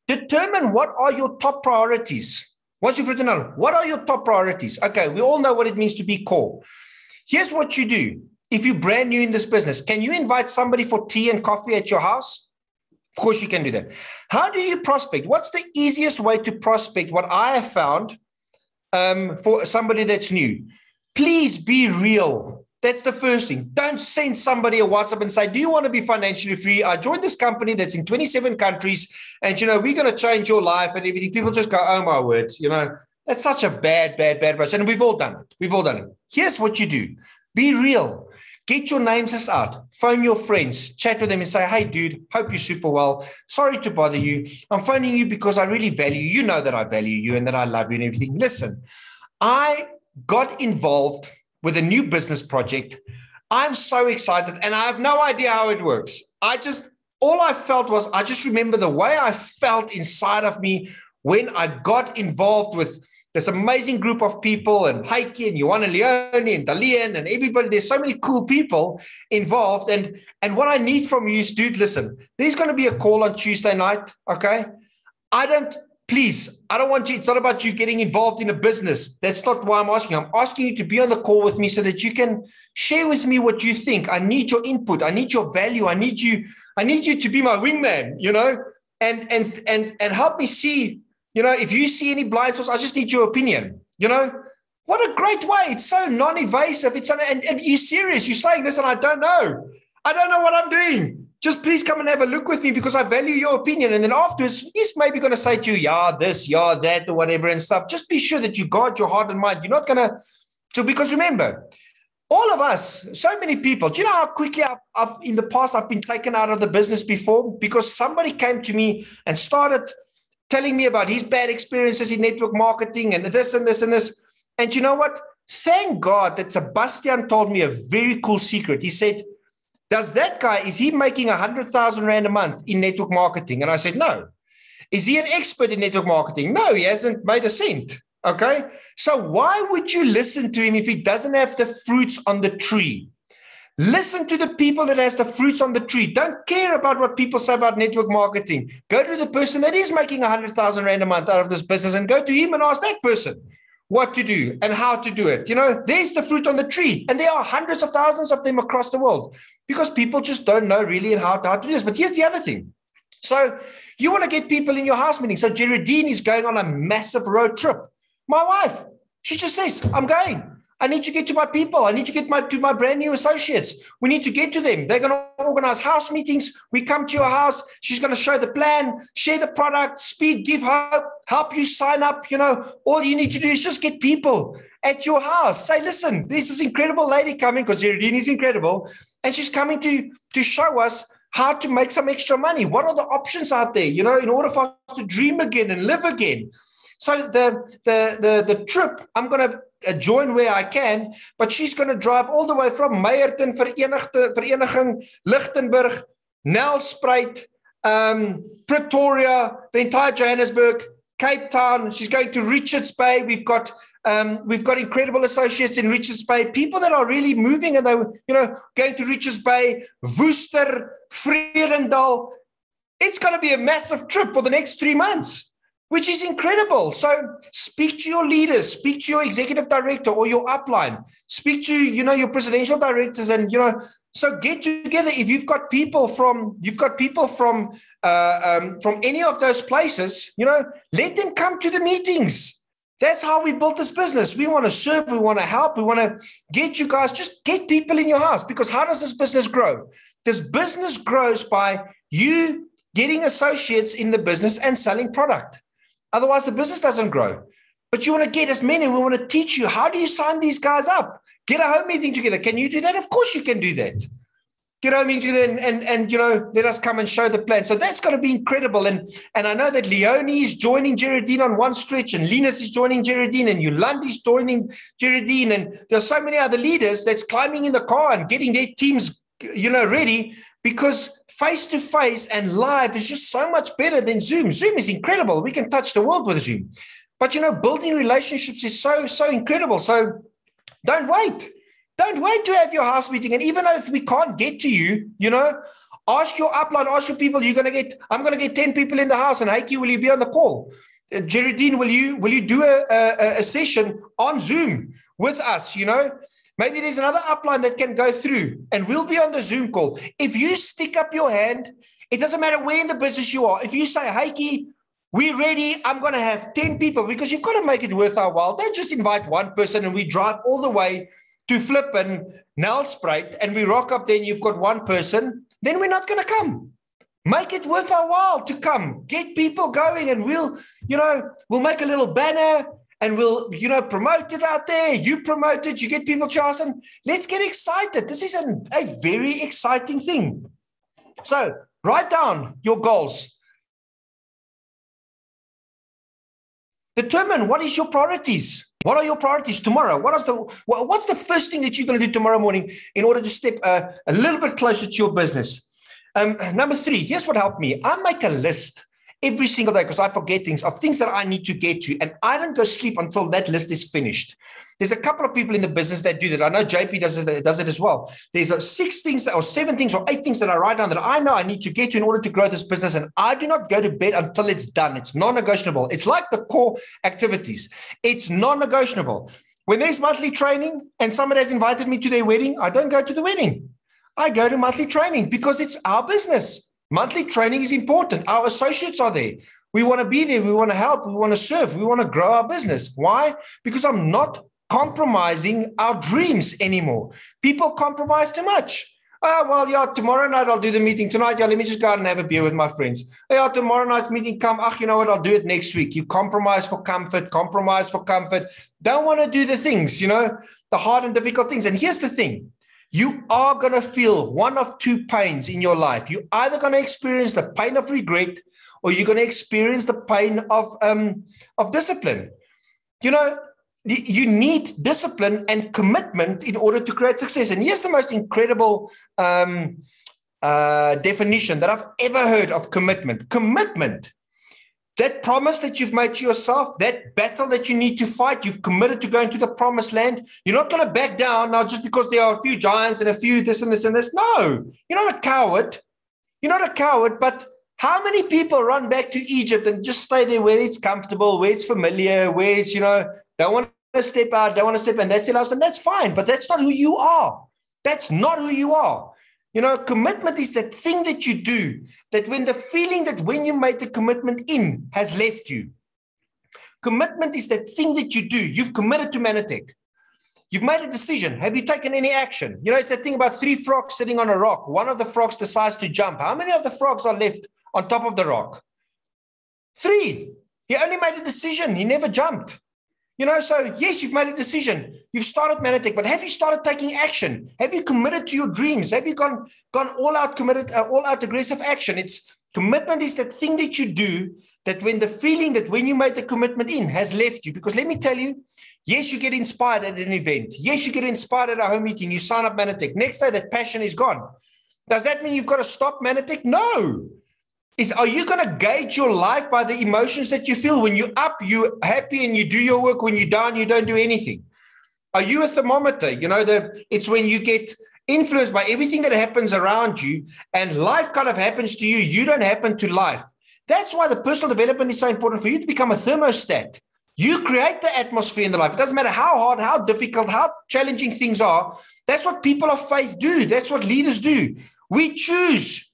determine what are your top priorities. Once you've written down, what are your top priorities? Okay, we all know what it means to be core. Here's what you do. If you're brand new in this business, can you invite somebody for tea and coffee at your house? Of course you can do that. How do you prospect? What's the easiest way to prospect? What I have found for somebody that's new, please be real. That's the first thing. Don't send somebody a WhatsApp and say, do you want to be financially free? I joined this company that's in 27 countries and, you know, we're going to change your life and everything. People just go, oh my word, you know, that's such a bad approach. And we've all done it. We've all done it. Here's what you do. Be real. Get your names out. Phone your friends. Chat with them and say, hey, dude, hope you're super well. Sorry to bother you. I'm phoning you because I really value you. You know that I value you and that I love you and everything. Listen, I got involved with a new business project. I'm so excited and I have no idea how it works. All I felt was, I just remember the way I felt inside of me when I got involved with this amazing group of people and Heike and Joanna Leone and Dalian and everybody. There's so many cool people involved. And what I need from you is, dude, listen, there's going to be a call on Tuesday night, okay? I don't want you, it's not about you getting involved in a business. That's not why I'm asking. I'm asking you to be on the call with me so that you can share with me what you think. I need your input. I need your value. I need you to be my wingman, you know, and help me see. You know, if you see any blind spots, I just need your opinion. You know, what a great way. It's so non-evasive. And you're serious. You're saying, listen, I don't know. I don't know what I'm doing. Just please come and have a look with me because I value your opinion. And then afterwards, he's maybe going to say to you, yeah, this, yeah, that, or whatever and stuff. Just be sure that you guard your heart and mind. You're not going to. So because remember, all of us, so many people. Do you know how quickly I've in the past I've been taken out of the business before because somebody came to me and started telling me about his bad experiences in network marketing and this and this and this. And you know what? Thank God that Sebastian told me a very cool secret. He said, does that guy, is he making 100,000 Rand a month in network marketing? And I said, no. Is he an expert in network marketing? No, he hasn't made a cent. Okay. So why would you listen to him if he doesn't have the fruits on the tree? Listen to the people that has the fruits on the tree. Don't care about what people say about network marketing. Go to the person that is making 100,000 Rand a month out of this business and go to him and ask that person what to do and how to do it. You know, there's the fruit on the tree. And there are hundreds of thousands of them across the world because people just don't know really how to do this. But here's the other thing. So you want to get people in your house meeting. So Geraldine is going on a massive road trip. My wife, she just says, I'm going. I need to get to my people. I need to get to my brand new associates. We need to get to them. They're going to organize house meetings. We come to your house. She's going to show the plan, share the product, speak, give hope, help you sign up. You know, all you need to do is just get people at your house. Say, listen, this is incredible lady coming because Geraldine is incredible. And she's coming to show us how to make some extra money. What are the options out there, you know, in order for us to dream again and live again? So the trip, I'm going to join where I can, but she's going to drive all the way from Meyerton, Vereniging, Lichtenburg, Nelspruit, Pretoria, the entire Johannesburg, Cape Town. She's going to Richards Bay. We've got incredible associates in Richards Bay, people that are really moving and they, you know, going to Richards Bay, Worcester, Vredendal. It's going to be a massive trip for the next 3 months, which is incredible. So speak to your leaders, speak to your executive director or your upline, speak to, you know, your presidential directors and, you know, so get together. If you've got people from any of those places, you know, let them come to the meetings. That's how we built this business. We want to serve, we want to help, we want to get you guys, just get people in your house because how does this business grow? This business grows by you getting associates in the business and selling product. Otherwise, the business doesn't grow. But you want to get as many. We want to teach you, how do you sign these guys up? Get a home meeting together. Can you do that? Of course you can do that. Get a home meeting together and you know, let us come and show the plan. So that's going to be incredible. And I know that Leonie is joining Geraldine on one stretch and Linus is joining Geraldine and Yolandi is joining Geraldine. And there's so many other leaders that's climbing in the car and getting their teams, you know, ready because face-to-face and live is just so much better than Zoom. Zoom is incredible. We can touch the world with Zoom. But, you know, building relationships is so incredible. So don't wait. Don't wait to have your house meeting. And even if we can't get to you, you know, ask your upline, ask your people, I'm going to get 10 people in the house. And Heike, will you be on the call? Geraldine, will you do a session on Zoom with us, you know? Maybe there's another upline that can go through and we'll be on the Zoom call. If you stick up your hand, it doesn't matter where in the business you are. If you say, Heike, we're ready, I'm going to have 10 people because you've got to make it worth our while. Don't just invite one person and we drive all the way to Flip and Nelspruit and we rock up there and you've got one person, then we're not going to come. Make it worth our while to come. Get people going and we'll make a little banner and we'll, you know, promote it out there. You promote it, you get people to us, and let's get excited. This is a very exciting thing. So write down your goals. Determine what is your priorities. What are your priorities tomorrow? What's the first thing that you're going to do tomorrow morning in order to step a little bit closer to your business? Number 3, here's what helped me. I make a list every single day because I forget things that I need to get to. And I don't go sleep until that list is finished. There's a couple of people in the business that do that. I know JP does it as well. There's 6 things or 7 things or 8 things that I write down that I know I need to get to in order to grow this business. And I do not go to bed until it's done. It's non-negotiable. It's like the core activities. It's non-negotiable. When there's monthly training and somebody has invited me to their wedding, I don't go to the wedding. I go to monthly training because it's our business. Monthly training is important. Our associates are there. We want to be there. We want to help. We want to serve. We want to grow our business. Why? Because I'm not compromising our dreams anymore. People compromise too much. Oh, well, yeah, tomorrow night I'll do the meeting. Tonight, yeah, let me just go out and have a beer with my friends. Oh, yeah, tomorrow night's meeting come. You know what? I'll do it next week. You compromise for comfort, compromise for comfort. Don't want to do the things, the hard and difficult things. And here's the thing. You are going to feel one of two pains in your life. You're either going to experience the pain of regret or you're going to experience the pain of discipline. You need discipline and commitment in order to create success. And here's the most incredible definition that I've ever heard of commitment. Commitment, that promise that you've made to yourself, that battle that you need to fight, you've committed to going to the promised land. You're not going to back down now just because there are a few giants and a few this and this and this. No, you're not a coward. You're not a coward, but how many people run back to Egypt and just stay there where it's comfortable, where it's familiar, where it's, don't want to step out, don't want to step in. That's their lives, and that's fine. But that's not who you are. That's not who you are. Commitment is that thing that you do, that when the feeling that when you made the commitment in has left you. Commitment is that thing that you do. You've committed to Manatech. You've made a decision. Have you taken any action? It's that thing about 3 frogs sitting on a rock. One of the frogs decides to jump. How many of the frogs are left on top of the rock? 3. He only made a decision. He never jumped. So yes, you've made a decision. You've started Manatech, but have you started taking action? Have you committed to your dreams? Have you gone all out, committed, all out aggressive action? Commitment is that thing that you do, that when the feeling that when you made the commitment in has left you. Because let me tell you, yes, you get inspired at an event. Yes, you get inspired at a home meeting. You sign up Manatech. Next day, that passion is gone. Does that mean you've got to stop Manatech? No. Are you going to gauge your life by the emotions that you feel? When you're up, you're happy and you do your work. When you're down, you don't do anything. Are you a thermometer? It's when you get influenced by everything that happens around you and life kind of happens to you. You don't happen to life. That's why the personal development is so important for you to become a thermostat. You create the atmosphere in the life. It doesn't matter how hard, how difficult, how challenging things are. That's what people of faith do. That's what leaders do. We choose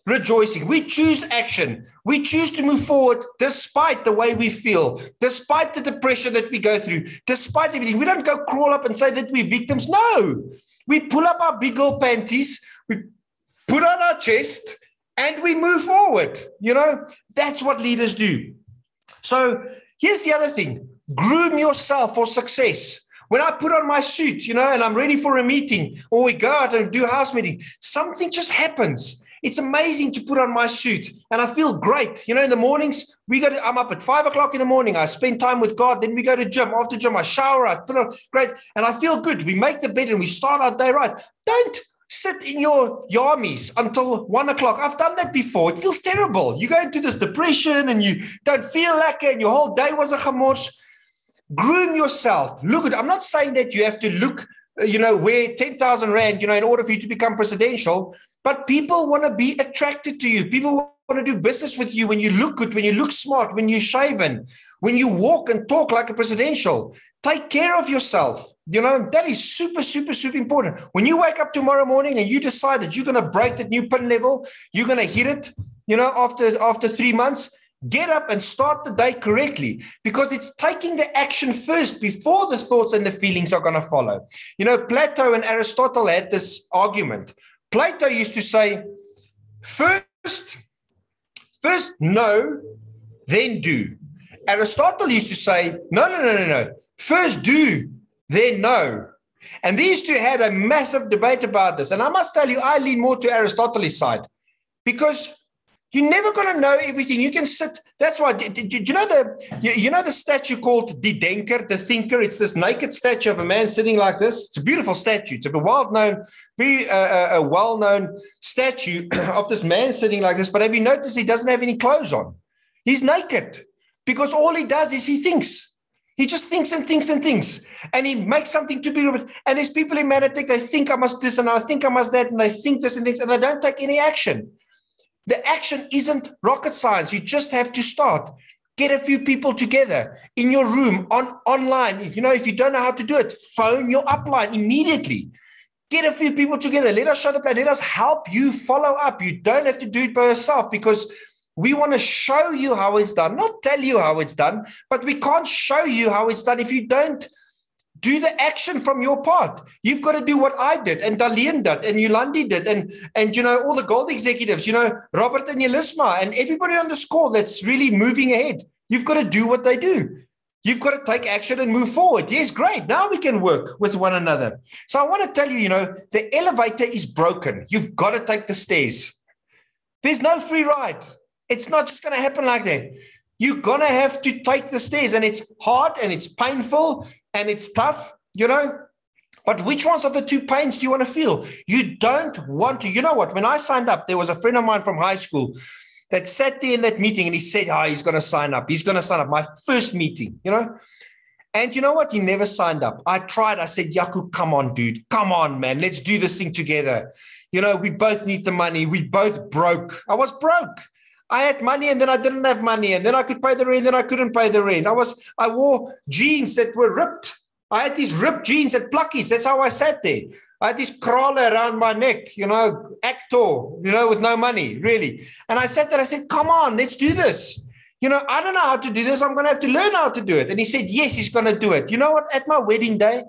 rejoicing. We choose action. We choose to move forward despite the way we feel, despite the depression that we go through, despite everything. We don't go crawl up and say that we're victims. No, we pull up our big old panties, we put on our chest, and we move forward. That's what leaders do. So here's the other thing. Groom yourself for success. When I put on my suit, and I'm ready for a meeting, or we go out and do a house meeting, something just happens. It's amazing to put on my suit and I feel great. In the mornings, I'm up at 5 o'clock in the morning. I spend time with God. Then we go to gym. After gym, I shower. I put on great. And I feel good. We make the bed and we start our day right. Don't sit in your yamis until 1 o'clock. I've done that before. It feels terrible. You go into this depression and you don't feel like it and your whole day was a gemors. Groom yourself. Look good. I'm not saying that you have to look, wear 10,000 Rand, in order for you to become presidential. But people want to be attracted to you. People want to do business with you when you look good, when you look smart, when you're shaven, when you walk and talk like a presidential. Take care of yourself. That is super, super, super important. When you wake up tomorrow morning and you decide that you're going to break that new pin level, you're going to hit it, after 3 months, get up and start the day correctly, because it's taking the action first before the thoughts and the feelings are going to follow. Plato and Aristotle had this argument. Plato used to say, first know, then do. Aristotle used to say, no. First do, then know. And these two had a massive debate about this. And I must tell you, I lean more to Aristotle's side, because you're never going to know everything. You can sit. That's why. You know the statue called the Denker, the thinker. It's this naked statue of a man sitting like this. It's a beautiful statue. It's a very well-known statue of this man sitting like this. But have you noticed he doesn't have any clothes on? He's naked, because all he does is he thinks. He just thinks and thinks and thinks. And he makes something to be with. And there's people in Manatech, they think I must this and I think I must that, and they think this and things, and they don't take any action. The action isn't rocket science. You just have to start. Get a few people together in your room, online. If you don't know how to do it, phone your upline immediately. Get a few people together. Let us show the plan. Let us help you follow up. You don't have to do it by yourself, because we want to show you how it's done, not tell you how it's done, but we can't show you how it's done if you don't do the action from your part. You've got to do what I did, and Darlene did, and Yolandi did, and all the gold executives, Robert and Yelisma, and everybody on the score that's really moving ahead. You've got to do what they do. You've got to take action and move forward. Yes, great. Now we can work with one another. So I want to tell you, the elevator is broken. You've got to take the stairs. There's no free ride. It's not just going to happen like that. You're going to have to take the stairs, and it's hard and it's painful and it's tough, But which ones of the two pains do you want to feel? You don't want to. You know what? When I signed up, there was a friend of mine from high school that sat there in that meeting, and he said, he's going to sign up. He's going to sign up. My first meeting, And you know what? He never signed up. I tried. I said, Yaku, come on, dude. Come on, man. Let's do this thing together. We both need the money. We both broke. I was broke. I had money, and then I didn't have money, and then I could pay the rent, then I couldn't pay the rent. I wore jeans that were ripped. I had these ripped jeans at Pluckies. That's how I sat there. I had this crawler around my neck, actor, with no money, really. And I sat there, I said, come on, let's do this. I don't know how to do this. I'm going to have to learn how to do it. And he said, yes, he's going to do it. You know what? At my wedding day,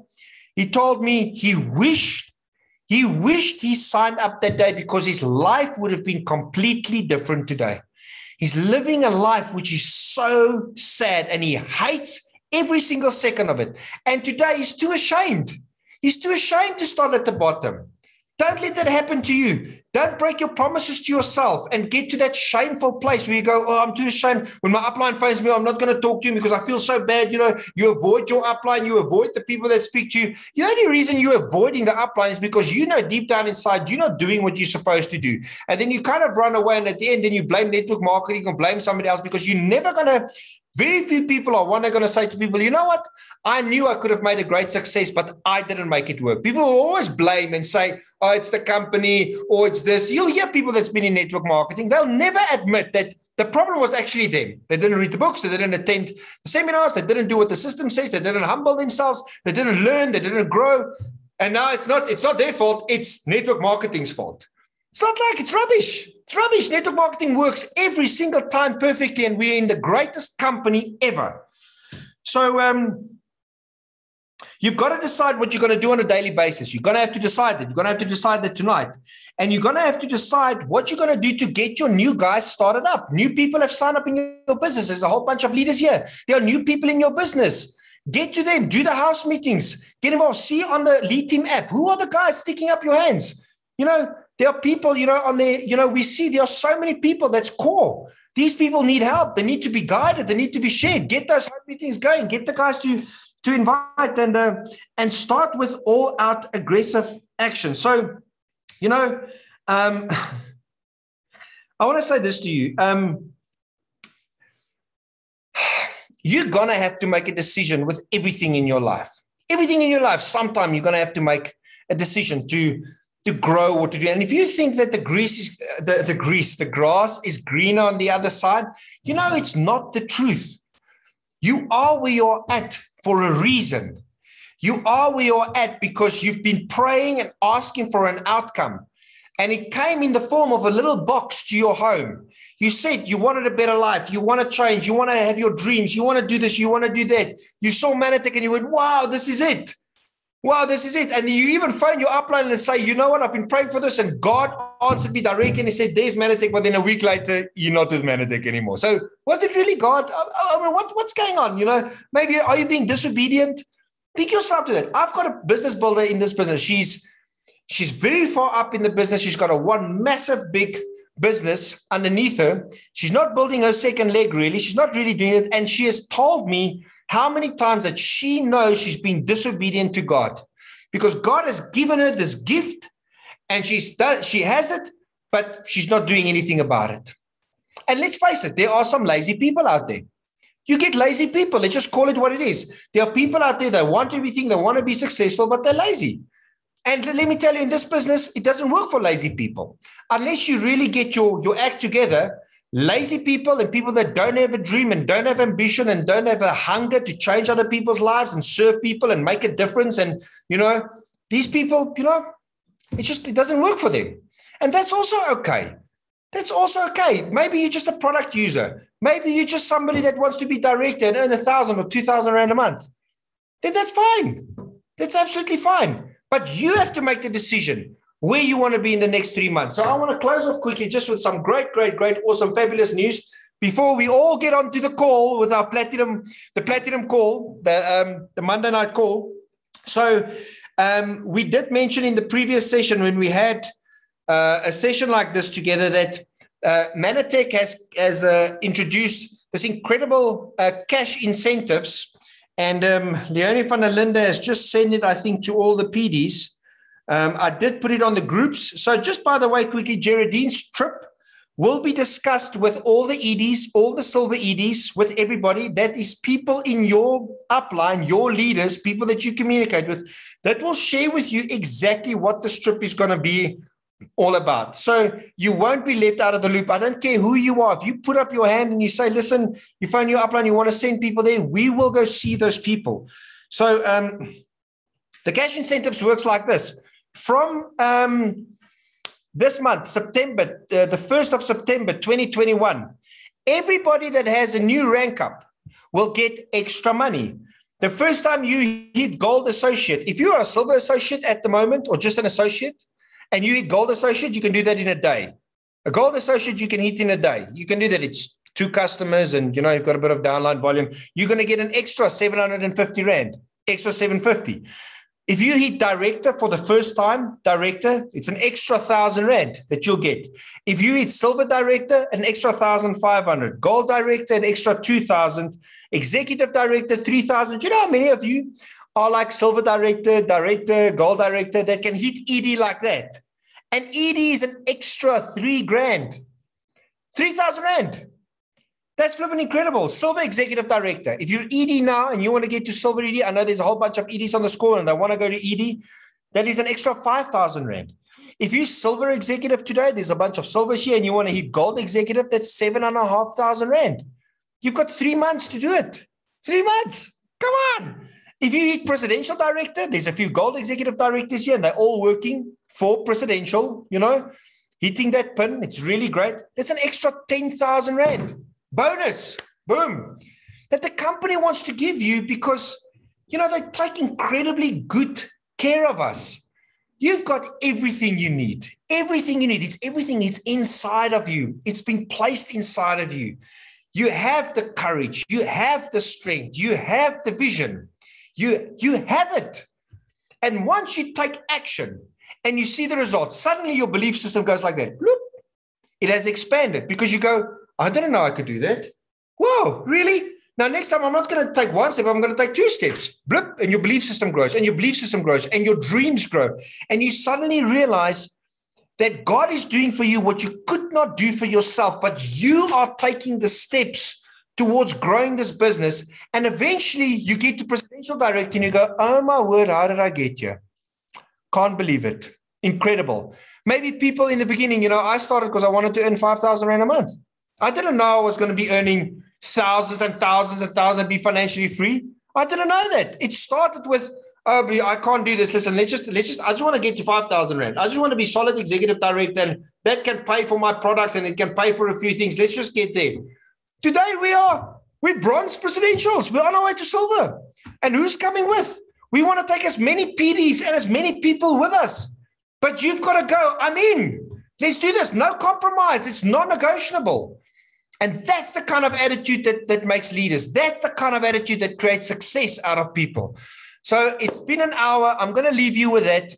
he told me he wished he signed up that day because his life would have been completely different today. He's living a life which is so sad, and he hates every single second of it. And today he's too ashamed. He's too ashamed to start at the bottom. Don't let that happen to you. Don't break your promises to yourself and get to that shameful place where you go, I'm too ashamed. When my upline phones me, I'm not going to talk to him because I feel so bad. You avoid your upline. You avoid the people that speak to you. The only reason you're avoiding the upline is because deep down inside, you're not doing what you're supposed to do. And then you kind of run away. And at the end, then you blame network marketing or blame somebody else because you're never going to. Very few people are going to say to people, you know what? I knew I could have made a great success, but I didn't make it work. People will always blame and say, it's the company or it's this. You'll hear people that's been in network marketing. They'll never admit that the problem was actually them. They didn't read the books. They didn't attend the seminars. They didn't do what the system says. They didn't humble themselves. They didn't learn. They didn't grow. And now it's not their fault. It's network marketing's fault. It's not like it's rubbish. It's rubbish. Network marketing works every single time perfectly, and we're in the greatest company ever. So you've got to decide what you're going to do on a daily basis. You're going to have to decide that. You're going to have to decide that tonight. And you're going to have to decide what you're going to do to get your new guys started up. New people have signed up in your business. There's a whole bunch of leaders here. There are new people in your business. Get to them. Do the house meetings. Get involved. See on the Lead Team app. Who are the guys sticking up your hands? There are people, on there, we see there are so many people that's core. These people need help. They need to be guided. They need to be shared. Get those meetings going. Get the guys to invite and start with all out aggressive action. So, I want to say this to you. You're going to have to make a decision with everything in your life. Everything in your life, sometime you're going to have to make a decision to grow or to do. And if you think that the grass is greener on the other side, it's not the truth. You are where you're at for a reason. You are where you're at because you've been praying and asking for an outcome. And it came in the form of a little box to your home. You said you wanted a better life. You want to change. You want to have your dreams. You want to do this. You want to do that. You saw Manatech and you went, wow, this is it. Wow, this is it. And you even phone your upline and say, you know what, I've been praying for this. And God answered me directly and he said, there's Manatech. But then a week later, you're not with Manatech anymore. So was it really God? I mean, what's going on? Maybe are you being disobedient? Think yourself to that. I've got a business builder in this business. She's very far up in the business. She's got one massive, big business underneath her. She's not building her second leg, really. She's not really doing it. And she has told me how many times that she knows she's been disobedient to God because God has given her this gift and she has it, but she's not doing anything about it. And let's face it, there are some lazy people out there. You get lazy people. Let's just call it what it is. There are people out there that want everything. They want to be successful, but they're lazy. And let me tell you, in this business, it doesn't work for lazy people. Unless you really get your act together, lazy people and people that don't have a dream and don't have ambition and don't have a hunger to change other people's lives and serve people and make a difference. And, these people, it doesn't work for them. And that's also okay. That's also okay. Maybe you're just a product user. Maybe you're just somebody that wants to be director and earn 1,000 or 2,000 rand a month. then that's fine. That's absolutely fine. But you have to make the decision where you want to be in the next 3 months. So I want to close off quickly just with some great, awesome, fabulous news before we all get onto the call with our platinum call, the Monday night call. So we did mention in the previous session when we had a session like this together that Manatech has introduced this incredible cash incentives. And Leonie van der Linde has just sent it, I think, to all the PDs. I did put it on the groups. So just by the way, quickly, Geraldine's trip will be discussed with all the EDs, all the silver EDs, with everybody. That is people in your upline, your leaders, people that you communicate with, that will share with you exactly what this trip is going to be all about. So you won't be left out of the loop. I don't care who you are. If you put up your hand and you say, listen, you find your upline, you want to send people there, we will go see those people. So the cash incentives works like this. From this month, September, the 1st of September, 2021, everybody that has a new rank up will get extra money. The first time you hit Gold Associate, if you are a Silver Associate at the moment or just an Associate, and you hit Gold Associate, you can do that in a day. A Gold Associate, you can hit in a day. You can do that. It's 2 customers and, you've got a bit of downline volume. You're going to get an extra 750 Rand, extra 750. If you hit Director for the first time, Director, it's an extra 1,000 Rand that you'll get. If you hit Silver Director, an extra 1,500. Gold Director, an extra 2,000. Executive Director, 3,000. Do you know how many of you are like Silver Director, Gold Director that can hit ED like that? And ED is an extra 3 grand, 3,000 Rand. That's flipping incredible. Silver Executive Director. If you're ED now and you want to get to Silver ED, I know there's a whole bunch of EDs on the score and they want to go to ED, that is an extra 5,000 Rand. If you're Silver Executive today, there's a bunch of Silver here and you want to hit Gold Executive, that's 7,500 Rand. You've got 3 months to do it. 3 months. Come on. If you hit Presidential Director, there's a few Gold Executive Directors here and they're all working for Presidential, hitting that pin. It's really great. That's an extra 10,000 Rand. Bonus, boom, that the company wants to give you because, they take incredibly good care of us. You've got everything you need. Everything you need. It's everything. It's inside of you. It's been placed inside of you. You have the courage. You have the strength. You have the vision. You have it. And once you take action and you see the results, suddenly your belief system goes like that. Bloop. It has expanded because you go, I didn't know I could do that. Whoa, really? Now, next time, I'm not going to take 1 step. I'm going to take 2 steps. Blip, and your belief system grows, and your belief system grows, and your dreams grow. And you suddenly realize that God is doing for you what you could not do for yourself, but you are taking the steps towards growing this business. And eventually, you get to Presidential Director, and you go, oh, my word, how did I get here? Can't believe it. Incredible. Maybe people in the beginning, I started because I wanted to earn 5,000 Rand a month. I didn't know I was going to be earning thousands and thousands and thousands, be financially free. I didn't know that. It started with, I can't do this. Listen, I just want to get to 5,000 Rand. I just want to be solid Executive Director and that can pay for my products and it can pay for a few things. Let's just get there. Today we're bronze presidentials. We're on our way to silver. And who's coming with? We want to take as many PDs and as many people with us. But you've got to go, I'm in. Let's do this. No compromise. It's non-negotiable. And that's the kind of attitude that makes leaders. That's the kind of attitude that creates success out of people. So it's been an hour. I'm going to leave you with that.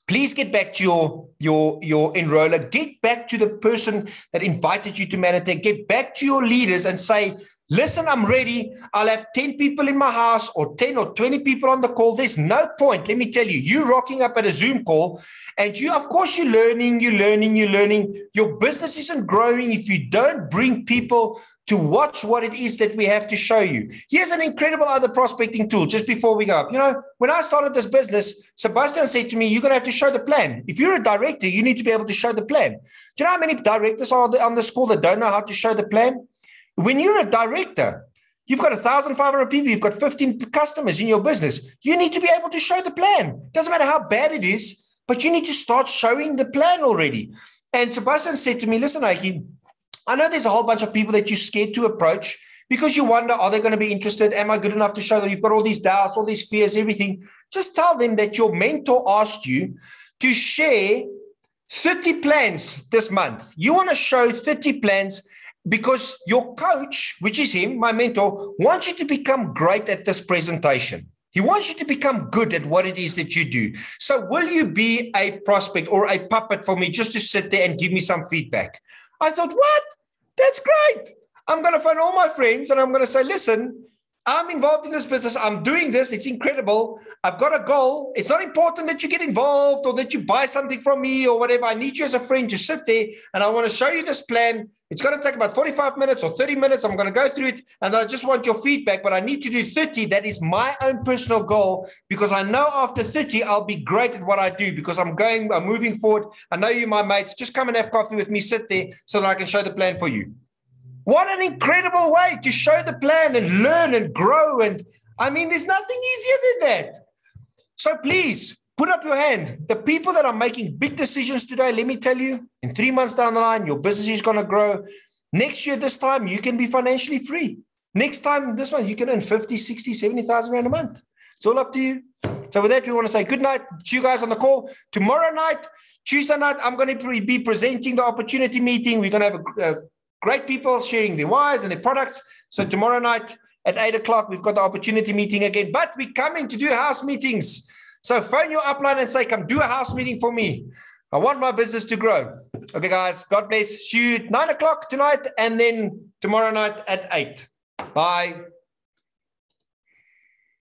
Please get back to your enroller. Get back to the person that invited you to Manatech. Get back to your leaders and say, listen, I'm ready. I'll have 10 people in my house or 10 or 20 people on the call. There's no point. Let me tell you, you rocking up at a Zoom call and of course, you're learning. Your business isn't growing if you don't bring people to watch what it is that we have to show you. Here's an incredible other prospecting tool just before we go up. When I started this business, Sebastian said to me, you're going to have to show the plan. If you're a director, you need to be able to show the plan. Do you know how many directors are on the school that don't know how to show the plan? When you're a director, you've got 1,500 people, you've got 15 customers in your business. You need to be able to show the plan. Doesn't matter how bad it is, but you need to start showing the plan already. And Sebastian said to me, listen, Aiki, I know there's a whole bunch of people that you're scared to approach because you wonder, are they going to be interested? Am I good enough to show them? You've got all these doubts, all these fears, everything. Just tell them that your mentor asked you to share 30 plans this month. You want to show 30 plans because your coach, which is him, my mentor, wants you to become great at this presentation. He wants you to become good at what it is that you do. So will you be a prospect or a puppet for me just to sit there and give me some feedback? I thought, what? That's great. I'm going to phone all my friends and I'm going to say, listen, I'm involved in this business. I'm doing this. It's incredible. I've got a goal. It's not important that you get involved or that you buy something from me or whatever. I need you as a friend to sit there and I want to show you this plan. It's going to take about 45 minutes or 30 minutes. I'm going to go through it and I just want your feedback, but I need to do 30. That is my own personal goal because I know after 30, I'll be great at what I do because I'm moving forward. I know you, my mate. Just come and have coffee with me. Sit there so that I can show the plan for you. What an incredible way to show the plan and learn and grow. And I mean, there's nothing easier than that. So please put up your hand. The people that are making big decisions today, let me tell you, in 3 months down the line, your business is going to grow. Next year, this time, you can be financially free. Next time, this one, you can earn 50, 60, 70,000 Rand a month. It's all up to you. So with that, we want to say good night to you guys on the call. Tomorrow night, Tuesday night, I'm going to be presenting the opportunity meeting. We're going to have a great people sharing their whys and their products. So tomorrow night at 8 o'clock, we've got the opportunity meeting again. But we're coming to do house meetings. So phone your upline and say, come do a house meeting for me. I want my business to grow. Okay, guys, God bless. See you at 9 o'clock tonight and then tomorrow night at 8. Bye.